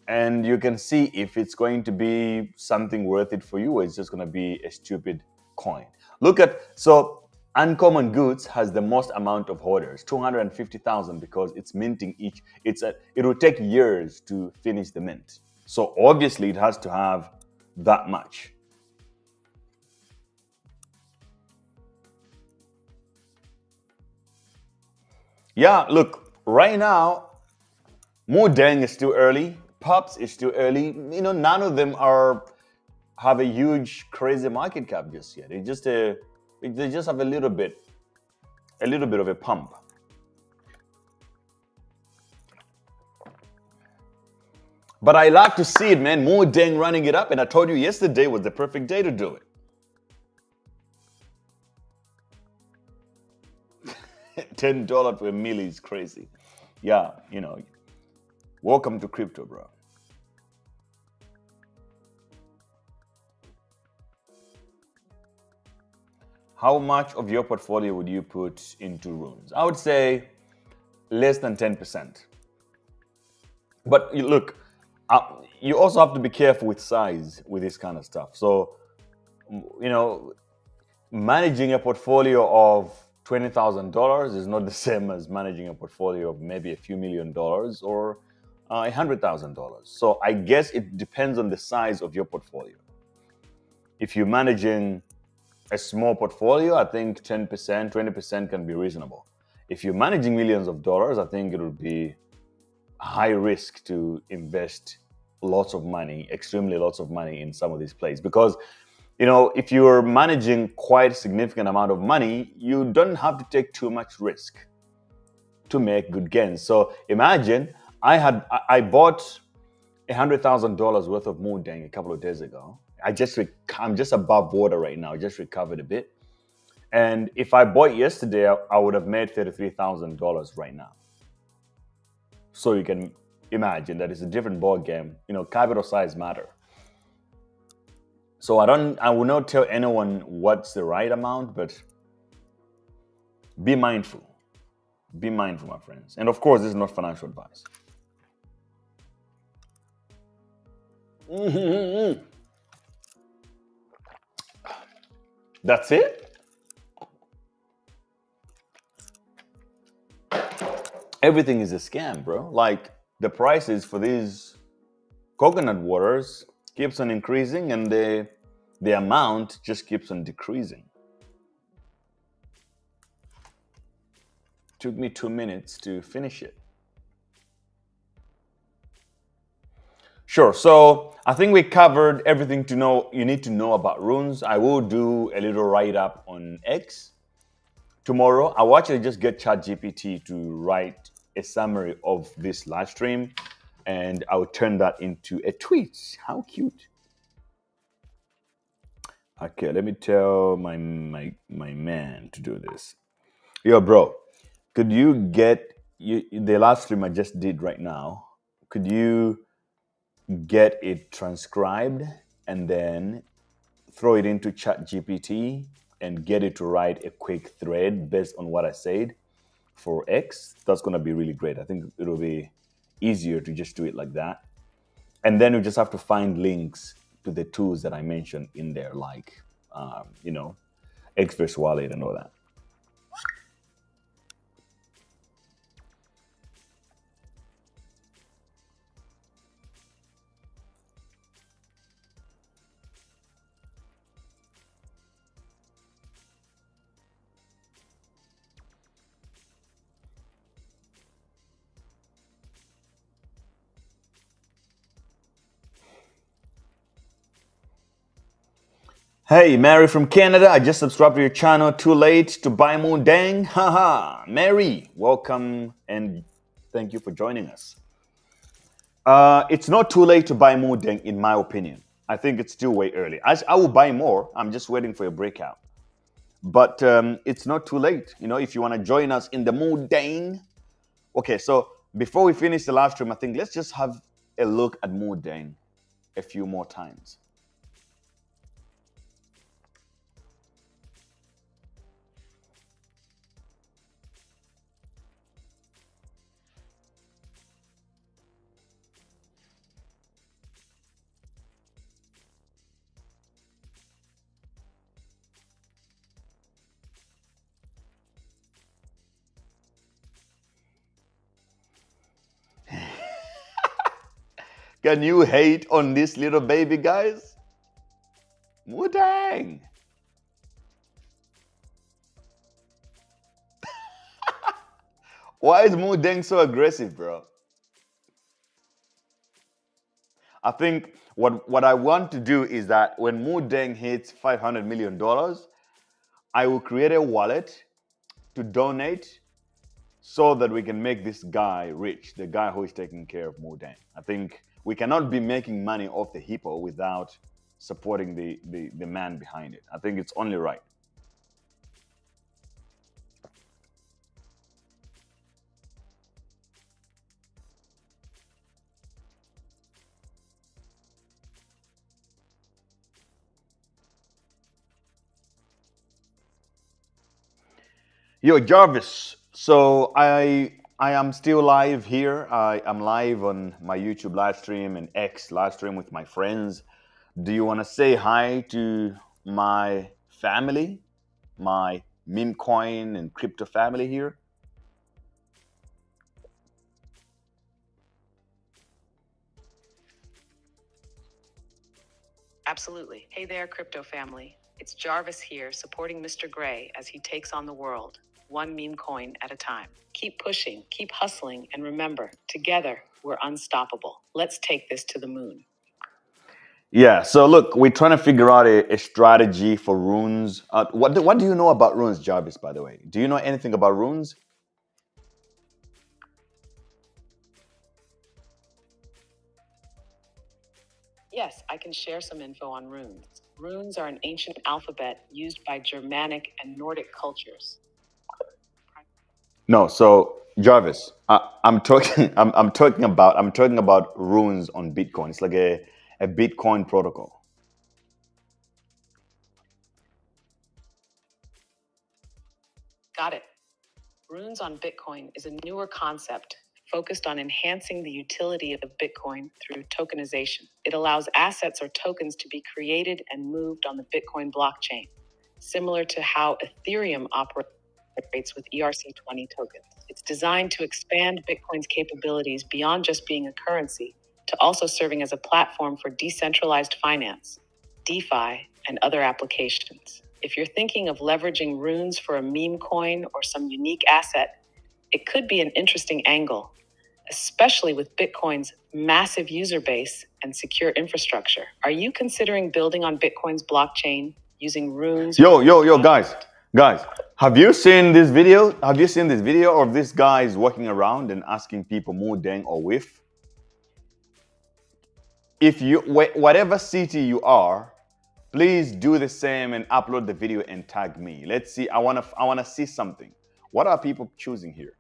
And you can see if it's going to be something worth it for you or it's just going to be a stupid coin. Look at, so Uncommon Goods has the most amount of holders, 250,000, because it's minting each. It will take years to finish the mint. So obviously it has to have that much. Yeah, look, right now, Moo Deng is still early. Pops is still early. None of them have a huge, crazy market cap just yet. They just have a little bit of a pump. But I like to see it, man. Moo Deng running it up, and I told you yesterday was the perfect day to do it. $10 to a milli is crazy. Yeah, welcome to crypto, bro. How much of your portfolio would you put into runes? I would say less than 10%. But look, you also have to be careful with size with this kind of stuff. So, managing a portfolio of $20,000 is not the same as managing a portfolio of maybe a few $1,000,000 or $100,000. So I guess it depends on the size of your portfolio. If you're managing a small portfolio, I think 10%, 20% can be reasonable. If you're managing millions of dollars, I think it would be high risk to invest lots of money, extremely lots of money in some of these plays. Because, if you're managing quite a significant amount of money, you don't have to take too much risk to make good gains. So imagine I bought $100,000 worth of Moo Deng a couple of days ago. I'm just above water right now. I just recovered a bit. And if I bought yesterday, I would have made $33,000 right now. So you can imagine that it's a different ball game. Capital size matter. So I will not tell anyone what's the right amount, but be mindful. Be mindful, my friends. And of course, this is not financial advice. That's it? Everything is a scam, bro. Like, the prices for these coconut waters keeps on increasing and the amount just keeps on decreasing. Took me 2 minutes to finish it. Sure, so I think we covered everything you need to know about runes. I will do a little write-up on X tomorrow. I will actually just get ChatGPT to write a summary of this live stream, and I will turn that into a tweet. How cute. Okay, let me tell my man to do this. Yo, bro, could you get the live stream I just did right now? Could you get it transcribed and then throw it into ChatGPT and get it to write a quick thread based on what I said for X? That's going to be really great. I think it'll be easier to just do it like that. And then we just have to find links to the tools that I mentioned in there, like, Xverse Wallet and all that. Hey, Mary from Canada, I just subscribed to your channel. Too late to buy Moo Deng? Haha, Mary, welcome and Thank you for joining us. It's not too late to buy Moo Deng, in my opinion. I think it's still way early. I will buy more. I'm just waiting for a breakout. But it's not too late. If you want to join us in the Moo Deng. Okay, so before we finish the live stream, I think let's just have a look at Moo Deng a few more times. Can you hate on this little baby, guys? Moo Deng. Why is Moo Deng so aggressive, bro? I think what I want to do is that when Moo Deng hits $500 million, I will create a wallet to donate so that we can make this guy rich, the guy who is taking care of Moo Deng. I think we cannot be making money off the hippo without supporting the man behind it. I think it's only right. Yo, Jarvis. So I am still live here. I am live on my YouTube live stream and X live stream with my friends. Do you want to say hi to my family, my Memecoin and crypto family here? Absolutely. Hey there, crypto family. It's Jarvis here supporting Mr. Gray as he takes on the world, one meme coin at a time. Keep pushing, keep hustling, and remember, together, we're unstoppable. Let's take this to the moon. Yeah, so look, we're trying to figure out a strategy for runes. What do you know about runes, Jarvis, by the way? Do you know anything about runes? Yes, I can share some info on runes. Runes are an ancient alphabet used by Germanic and Nordic cultures. No, so Jarvis, I'm talking I'm talking about runes on Bitcoin. It's like a Bitcoin protocol. Got it. Runes on Bitcoin is a newer concept focused on enhancing the utility of Bitcoin through tokenization. It allows assets or tokens to be created and moved on the Bitcoin blockchain, similar to how Ethereum operates with ERC20 tokens. It's designed to expand Bitcoin's capabilities beyond just being a currency to also serving as a platform for decentralized finance, DeFi, and other applications. If you're thinking of leveraging runes for a meme coin or some unique asset, it could be an interesting angle, especially with Bitcoin's massive user base and secure infrastructure. Are you considering building on Bitcoin's blockchain using runes? Yo, guys, have you seen this video? Have you seen this video of this guy is walking around and asking people Moo Deng or whiff? If you whatever city you are, please do the same and upload the video and tag me. Let's see. I wanna see something. What are people choosing here?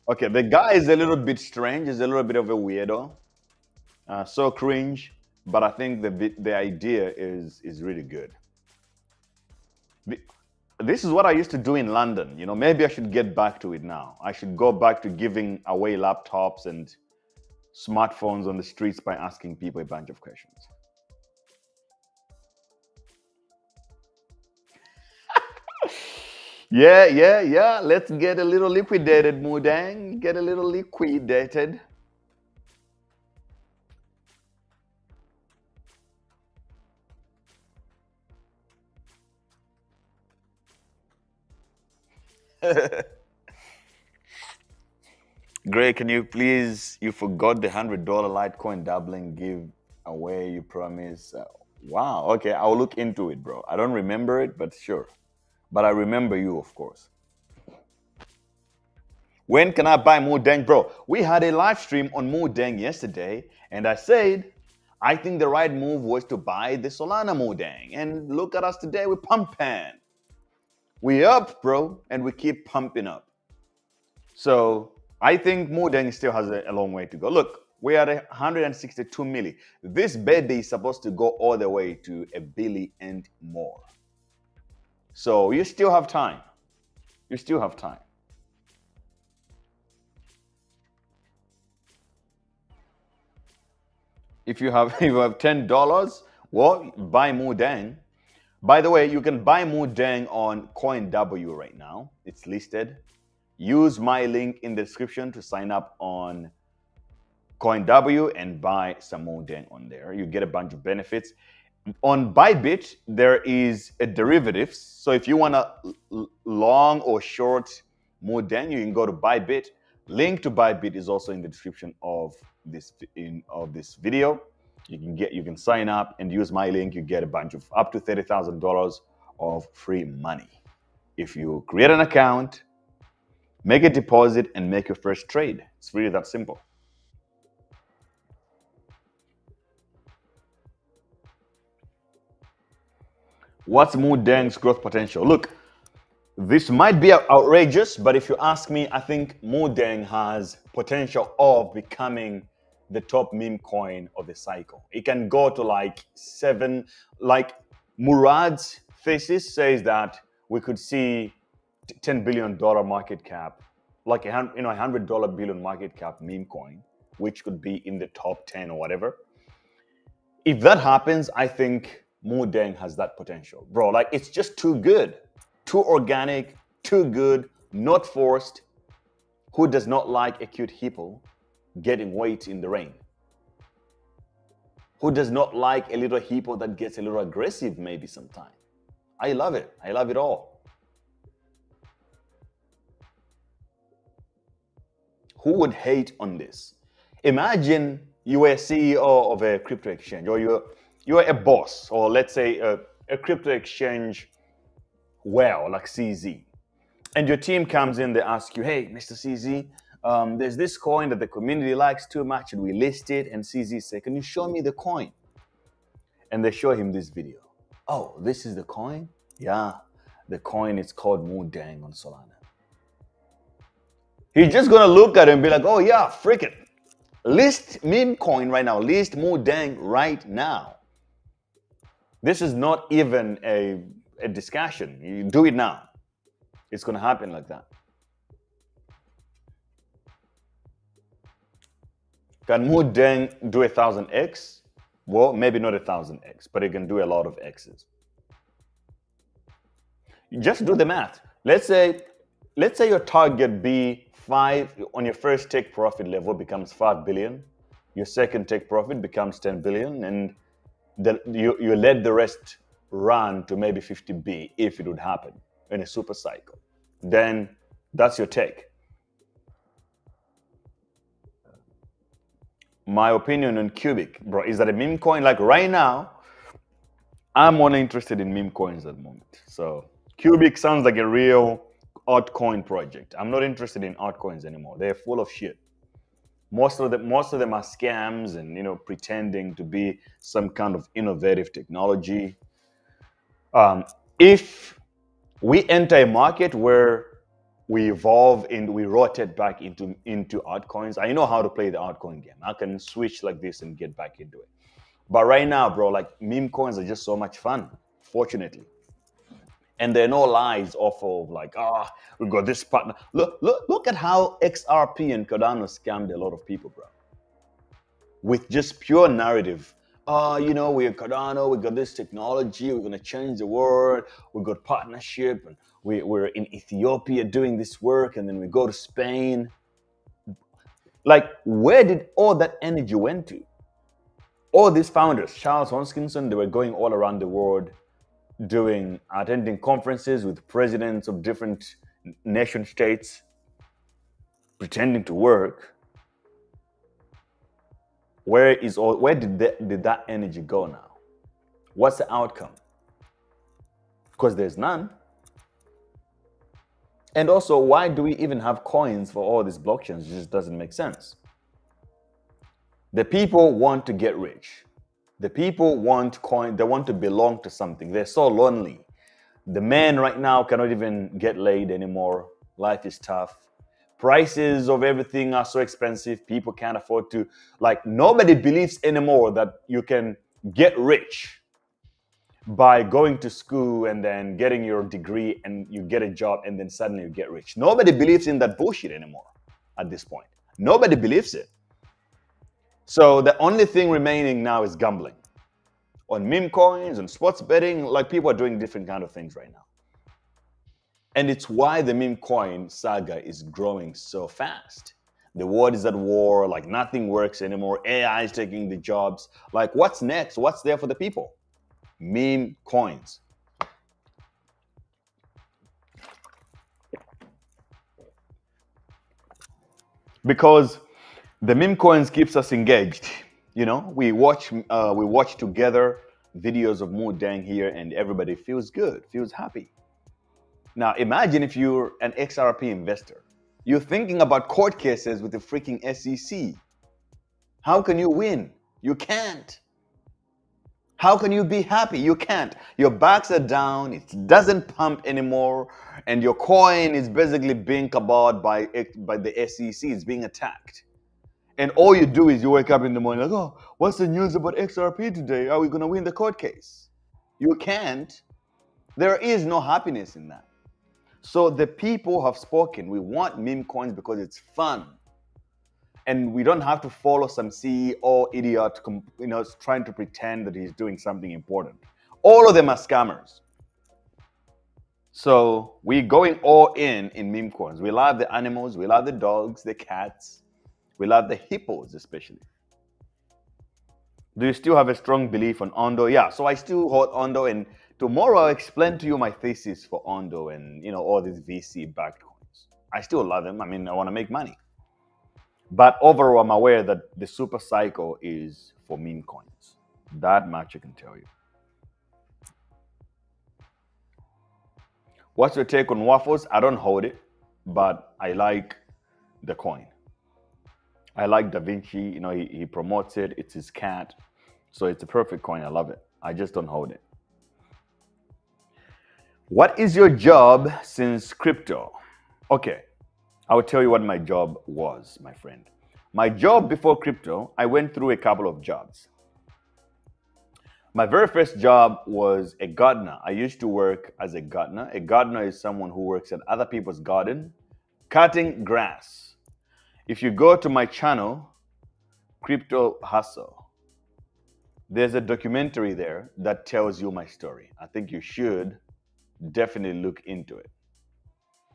Okay, the guy is a little bit strange. He's a little bit of a weirdo. So cringe, but I think the idea is really good. The- This is what I used to do in London. Maybe I should get back to it now. I should go back to giving away laptops and smartphones on the streets by asking people a bunch of questions. Yeah. Let's get a little liquidated, Moo Deng. Get a little liquidated. Greg, can you please? You forgot the $100 Litecoin doubling give away you promise. Wow. Okay, I'll look into it, bro. I don't remember it, but sure. But I remember you, of course. When can I buy Moo Deng, bro? We had a live stream on Moo Deng yesterday, and I said I think the right move was to buy the Solana Moo Deng. And look at us today, we're pumping. We up, bro, and we keep pumping up. So I think Moo Deng still has a long way to go. Look, we are at 162 milli. This baby is supposed to go all the way to a billion and more. So you still have time. You still have time. If you have $10, well, buy Moo Deng. By the way, you can buy Moo Deng on CoinW right now. It's listed. Use my link in the description to sign up on CoinW and buy some Moo Deng on there. You get a bunch of benefits. On Bybit, there is a derivatives. So if you want to long or short Moo Deng, you can go to Bybit. Link to Bybit is also in the description of this video. You can sign up and use my link. You get a bunch of up to $30,000 of free money. If you create an account, make a deposit, and make your first trade. It's really that simple. What's Moo Deng's growth potential? Look, this might be outrageous, but if you ask me, I think Moo Deng has potential of becoming the top meme coin of the cycle. It can go to like 7, like Murad's thesis says that we could see $10 billion market cap, like a $100 billion market cap meme coin, which could be in the top 10 or whatever. If that happens, I think Moo Deng has that potential, bro. Like it's just too good, too organic, too good, not forced. Who does not like a cute hippo getting wet in the rain? Who does not like a little hippo that gets a little aggressive maybe sometime? I love it. I love it all. Who would hate on this? Imagine you were a CEO of a crypto exchange, or you're a boss, or let's say a crypto exchange, like CZ. And your team comes in, they ask you, hey, Mr. CZ, there's this coin that the community likes too much, and we list it. And CZ say, can you show me the coin? And they show him this video. Oh, this is the coin? Yeah, the coin is called Moo Deng on Solana. He's just gonna look at it and be like, oh yeah, freak it. List Memecoin right now. List Moo Deng right now. This is not even a discussion. You do it now. It's gonna happen like that. Can Moo Deng do 1,000x? Well, maybe not 1,000x, but it can do a lot of x's. You just do the math. Let's say your target be 5 on your first take profit level becomes 5 billion. Your second take profit becomes 10 billion, and you let the rest run to maybe 50B if it would happen in a super cycle. Then that's your take. My opinion on Cubic, bro, is that a meme coin, like right now, I'm only interested in meme coins at the moment. So Cubic sounds like a real altcoin project. I'm not interested in altcoins anymore. They're full of shit. Most of them are scams and pretending to be some kind of innovative technology. If we enter a market where we evolve and we rotate back into altcoins, I know how to play the altcoin game. I can switch like this and get back into it. But right now, bro, like meme coins are just so much fun, fortunately. And there are no lies off of like, we got this partner. Look at how XRP and Cardano scammed a lot of people, bro. With just pure narrative. We're Cardano, we got this technology, we're gonna change the world, we got partnership, and we're in Ethiopia doing this work, and then we go to Spain. Like, where did all that energy went to? All these founders, Charles Hoskinson, they were going all around the world attending conferences with presidents of different nation states, pretending to work. Where did that energy go now? What's the outcome? Because there's none. And also, why do we even have coins for all these blockchains? It just doesn't make sense. The people want to get rich. The people want coin. They want to belong to something. They're so lonely. The men right now cannot even get laid anymore. Life is tough. Prices of everything are so expensive. People can't afford to. Like, nobody believes anymore that you can get rich by going to school and then getting your degree and you get a job and then suddenly you get rich. Nobody believes in that bullshit anymore at this point. Nobody believes it. So the only thing remaining now is gambling. On meme coins, on sports betting, like, people are doing different kind of things right now. And it's why the meme coin saga is growing so fast. The world is at war, like nothing works anymore. AI is taking the jobs. Like, what's next? What's there for the people? Meme coins. Because the meme coins keeps us engaged. You know, we watch together videos of Moo Deng here, and everybody feels good, feels happy. Now, imagine if you're an XRP investor. You're thinking about court cases with the freaking SEC. How can you win? You can't. How can you be happy? You can't. Your backs are down, it doesn't pump anymore, and your coin is basically being caballed by the SEC. It's being attacked. And all you do is you wake up in the morning like, oh, what's the news about XRP today? Are we going to win the court case? You can't. There is no happiness in that. So the people have spoken. We want meme coins because it's fun. And we don't have to follow some CEO idiot, trying to pretend that he's doing something important. All of them are scammers. So we're going all in meme coins. We love the animals. We love the dogs, the cats. We love the hippos, especially. Do you still have a strong belief on Ondo? Yeah, so I still hold Ondo, and tomorrow I'll explain to you my thesis for Ondo and all these VC-backed coins. I still love them. I mean, I want to make money. But overall, I'm aware that the super cycle is for meme coins. That much I can tell you. What's your take on waffles? I don't hold it, but I like the coin. I like Da Vinci. He promotes it. It's his cat. So it's a perfect coin. I love it. I just don't hold it. What is your job since crypto? Okay. I will tell you what my job was, my friend. My job before crypto, I went through a couple of jobs. My very first job was a gardener. I used to work as a gardener. A gardener is someone who works at other people's garden, cutting grass. If you go to my channel, Crypto Hustle, there's a documentary there that tells you my story. I think you should definitely look into it.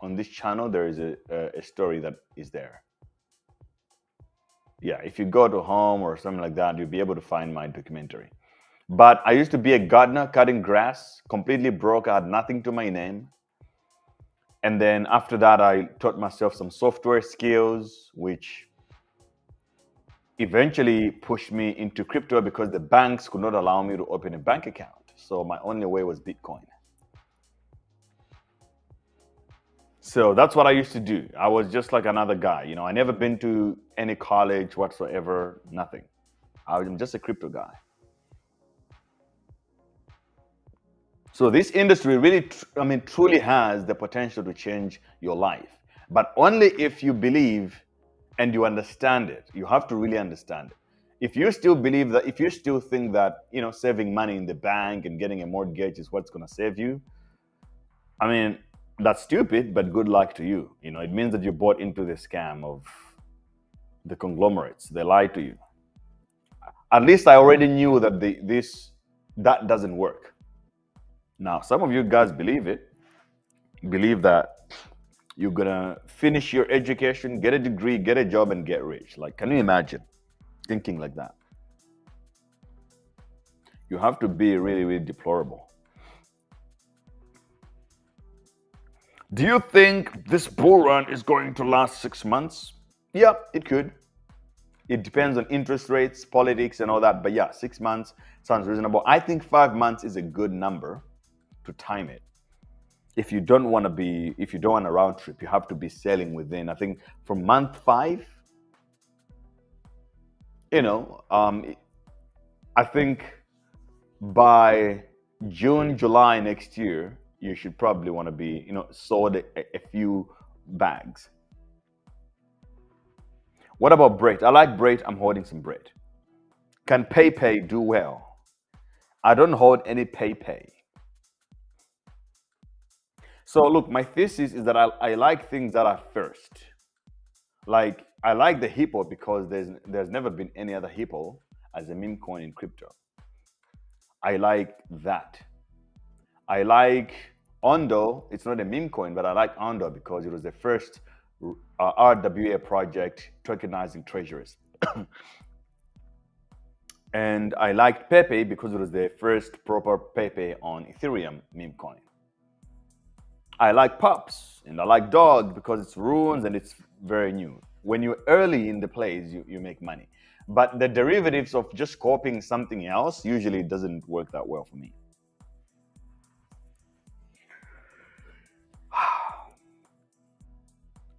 On this channel, there is a story that is there. Yeah, if you go to home or something like that, you'll be able to find my documentary. But I used to be a gardener cutting grass, completely broke. I had nothing to my name. And then after that, I taught myself some software skills, which eventually pushed me into crypto because the banks could not allow me to open a bank account. So my only way was Bitcoin. So that's what I used to do. I was just like another guy. I never been to any college whatsoever, nothing. I'm just a crypto guy. So this industry really, truly has the potential to change your life, but only if you believe and you understand it. You have to really understand it. If you still believe that, if you still think that, saving money in the bank and getting a mortgage is what's going to save you, that's stupid, but good luck to you. It means that you bought into the scam of the conglomerates. They lied to you. At least I already knew that that doesn't work. Now, some of you guys believe it. believe that you're gonna finish your education, get a degree, get a job, and get rich. Like, can you imagine thinking like that? You have to be really, really deplorable. Do you think this bull run is going to last 6 months? Yeah, it could. It depends on interest rates, politics, and all that. But yeah, 6 months sounds reasonable. I think 5 months is a good number to time it. If you don't want a round trip, you have to be selling within, I think, from month five, you know, I think by June, July next year, you should probably want to be, sold a few bags. What about bread? I like bread. I'm holding some bread. Can PayPay do well? I don't hold any PayPay. So look, my thesis is that I like things that are first. Like I like the hippo because there's never been any other hippo as a meme coin in crypto. I like that. I like Ondo. It's not a meme coin, but I like Ondo because it was the first RWA project tokenizing treasuries. And I liked Pepe because it was the first proper Pepe on Ethereum meme coin. I like pups and I like dogs because it's runes and it's very new. When you're early in the plays, you make money. But the derivatives of just copying something else usually doesn't work that well for me.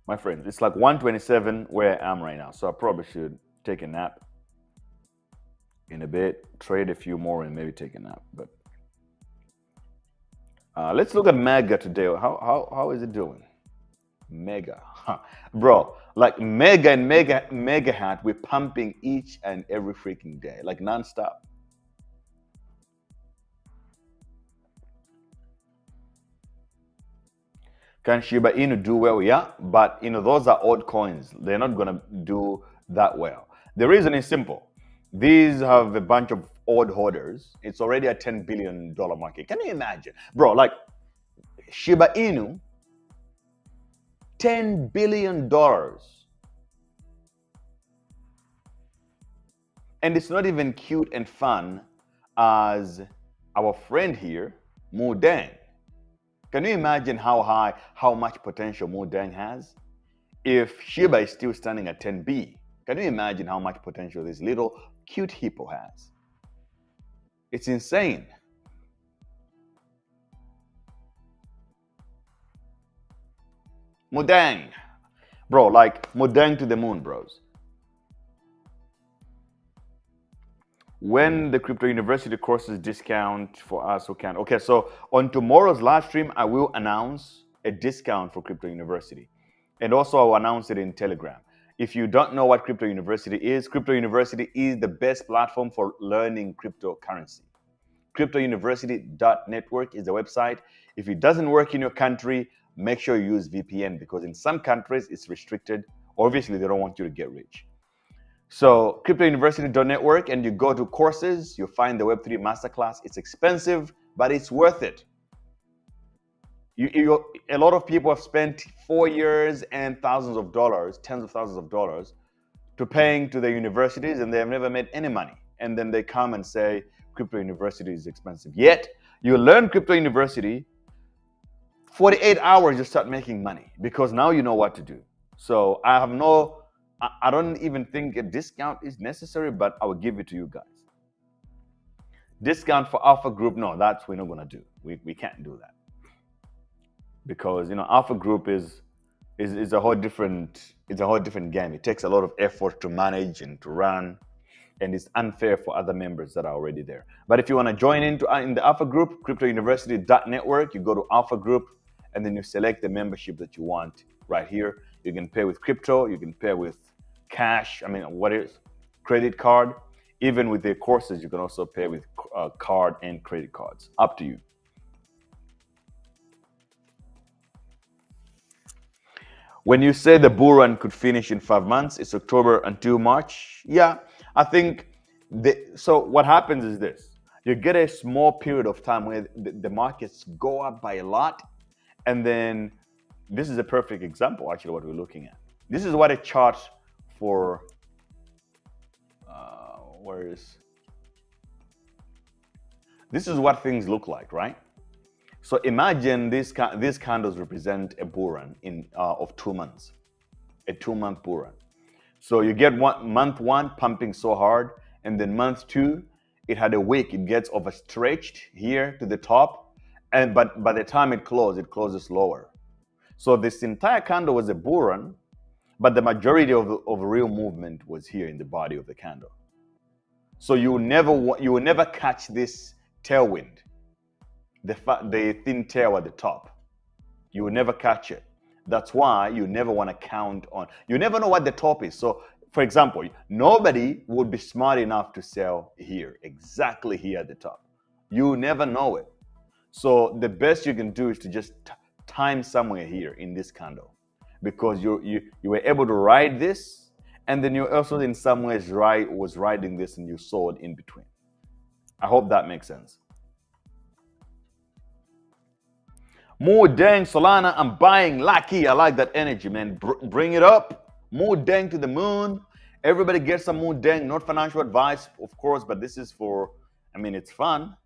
My friends, it's like 1:27 where I am right now. So I probably should take a nap in a bit, trade a few more, and maybe take a nap. But let's look at Mega today. How is it doing? Mega, bro, like Mega and Mega Hat, we're pumping each and every freaking day, like nonstop. Can Shiba Inu do well? Yeah, but those are old coins. They're not gonna do that well. The reason is simple. These have a bunch of old holders. It's already a $10 billion market. Can you imagine, bro? Like Shiba Inu, $10 billion. And it's not even cute and fun as our friend here, Moo Deng. Can you imagine how much potential Moo Deng has? If Shiba is still standing at 10B, can you imagine how much potential this little cute hippo has? It's insane. Moo Deng, bro, like Moo Deng to the moon, bros. When the Crypto University courses discount for us who can. Okay, so on tomorrow's live stream, I will announce a discount for Crypto University. And also I'll announce it in Telegram. If you don't know what Crypto University is the best platform for learning cryptocurrency. CryptoUniversity.network is the website. If it doesn't work in your country, make sure you use VPN because in some countries it's restricted. Obviously, they don't want you to get rich. So cryptouniversity.network, and you go to courses, you find the Web3 Masterclass. It's expensive, but it's worth it. A lot of people have spent 4 years and thousands of dollars, tens of thousands of dollars, to paying to the universities, and they have never made any money. And then they come and say, Crypto University is expensive. Yet, you learn Crypto University, 48 hours, you start making money because now you know what to do. So I don't even think a discount is necessary, but I will give it to you guys. Discount for Alpha Group, no, that's we're not gonna do. We can't do that because Alpha Group is a whole different game. It takes a lot of effort to manage and to run, and it's unfair for other members that are already there. But if you want to join in the Alpha Group, cryptouniversity.network, you go to Alpha Group, and then you select the membership that you want right here. You can pay with crypto, you can pay with cash, credit card. Even with the courses, you can also pay with card and credit cards. Up to you. When you say the bull run could finish in 5 months, it's October until March. Yeah, I think so what happens is this. You get a small period of time where the markets go up by a lot, And then this is a perfect example, actually, what we're looking at. This is what a chart for, where is, this is what things look like, right? So imagine these candles represent a bull run of 2 months, a 2-month bull run. So you get month one pumping so hard, and then month two, it had a wick. It gets overstretched here to the top, and but by the time it closes lower. So this entire candle was a bull run, but the majority of real movement was here in the body of the candle. So you will never catch this tailwind, the thin tail at the top. You will never catch it. That's why you never want to count on. You never know what the top is. So, for example, nobody would be smart enough to sell here, exactly here at the top. You never know it. So the best you can do is to just time somewhere here in this candle, because you were able to ride this, and then you also in some ways was riding this, and you sold in between. I hope that makes sense. Moo Deng, Solana, I'm buying lucky. I like that energy, man. Bring it up. Moo Deng to the moon. Everybody gets some Moo Deng. Not financial advice, of course, but this is for, I mean, it's fun.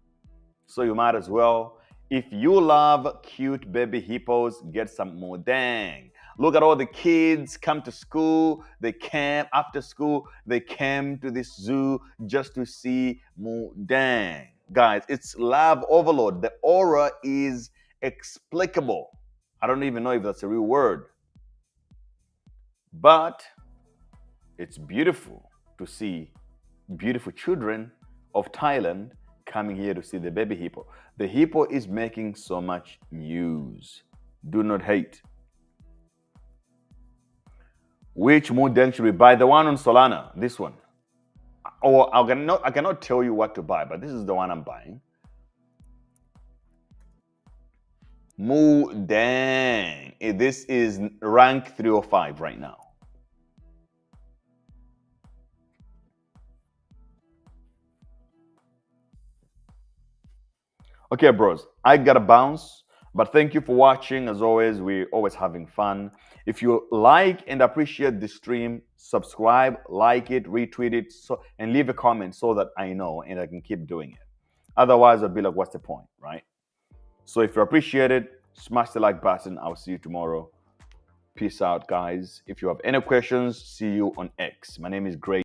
So you might as well. If you love cute baby hippos, get some Moo Deng. Look at all the kids come to school. They came after school. They came to this zoo just to see Moo Deng. Guys, it's love overload. The aura is explicable. I don't even know if that's a real word, but it's beautiful to see beautiful children of Thailand coming here to see the baby hippo. The hippo is making so much news. Do not hate. Which Moo Deng should we buy? The one on Solana, this one. Or I cannot tell you what to buy, but this is the one I'm buying. Moo Deng. This is rank 305 right now. Okay, bros, I gotta bounce, but thank you for watching. As always, we're always having fun. If you like and appreciate the stream, subscribe, like it, retweet it, and leave a comment so that I know and I can keep doing it. Otherwise, I'll be like, what's the point, right? So if you appreciate it, smash the like button. I'll see you tomorrow. Peace out, guys. If you have any questions, see you on X. My name is Gray.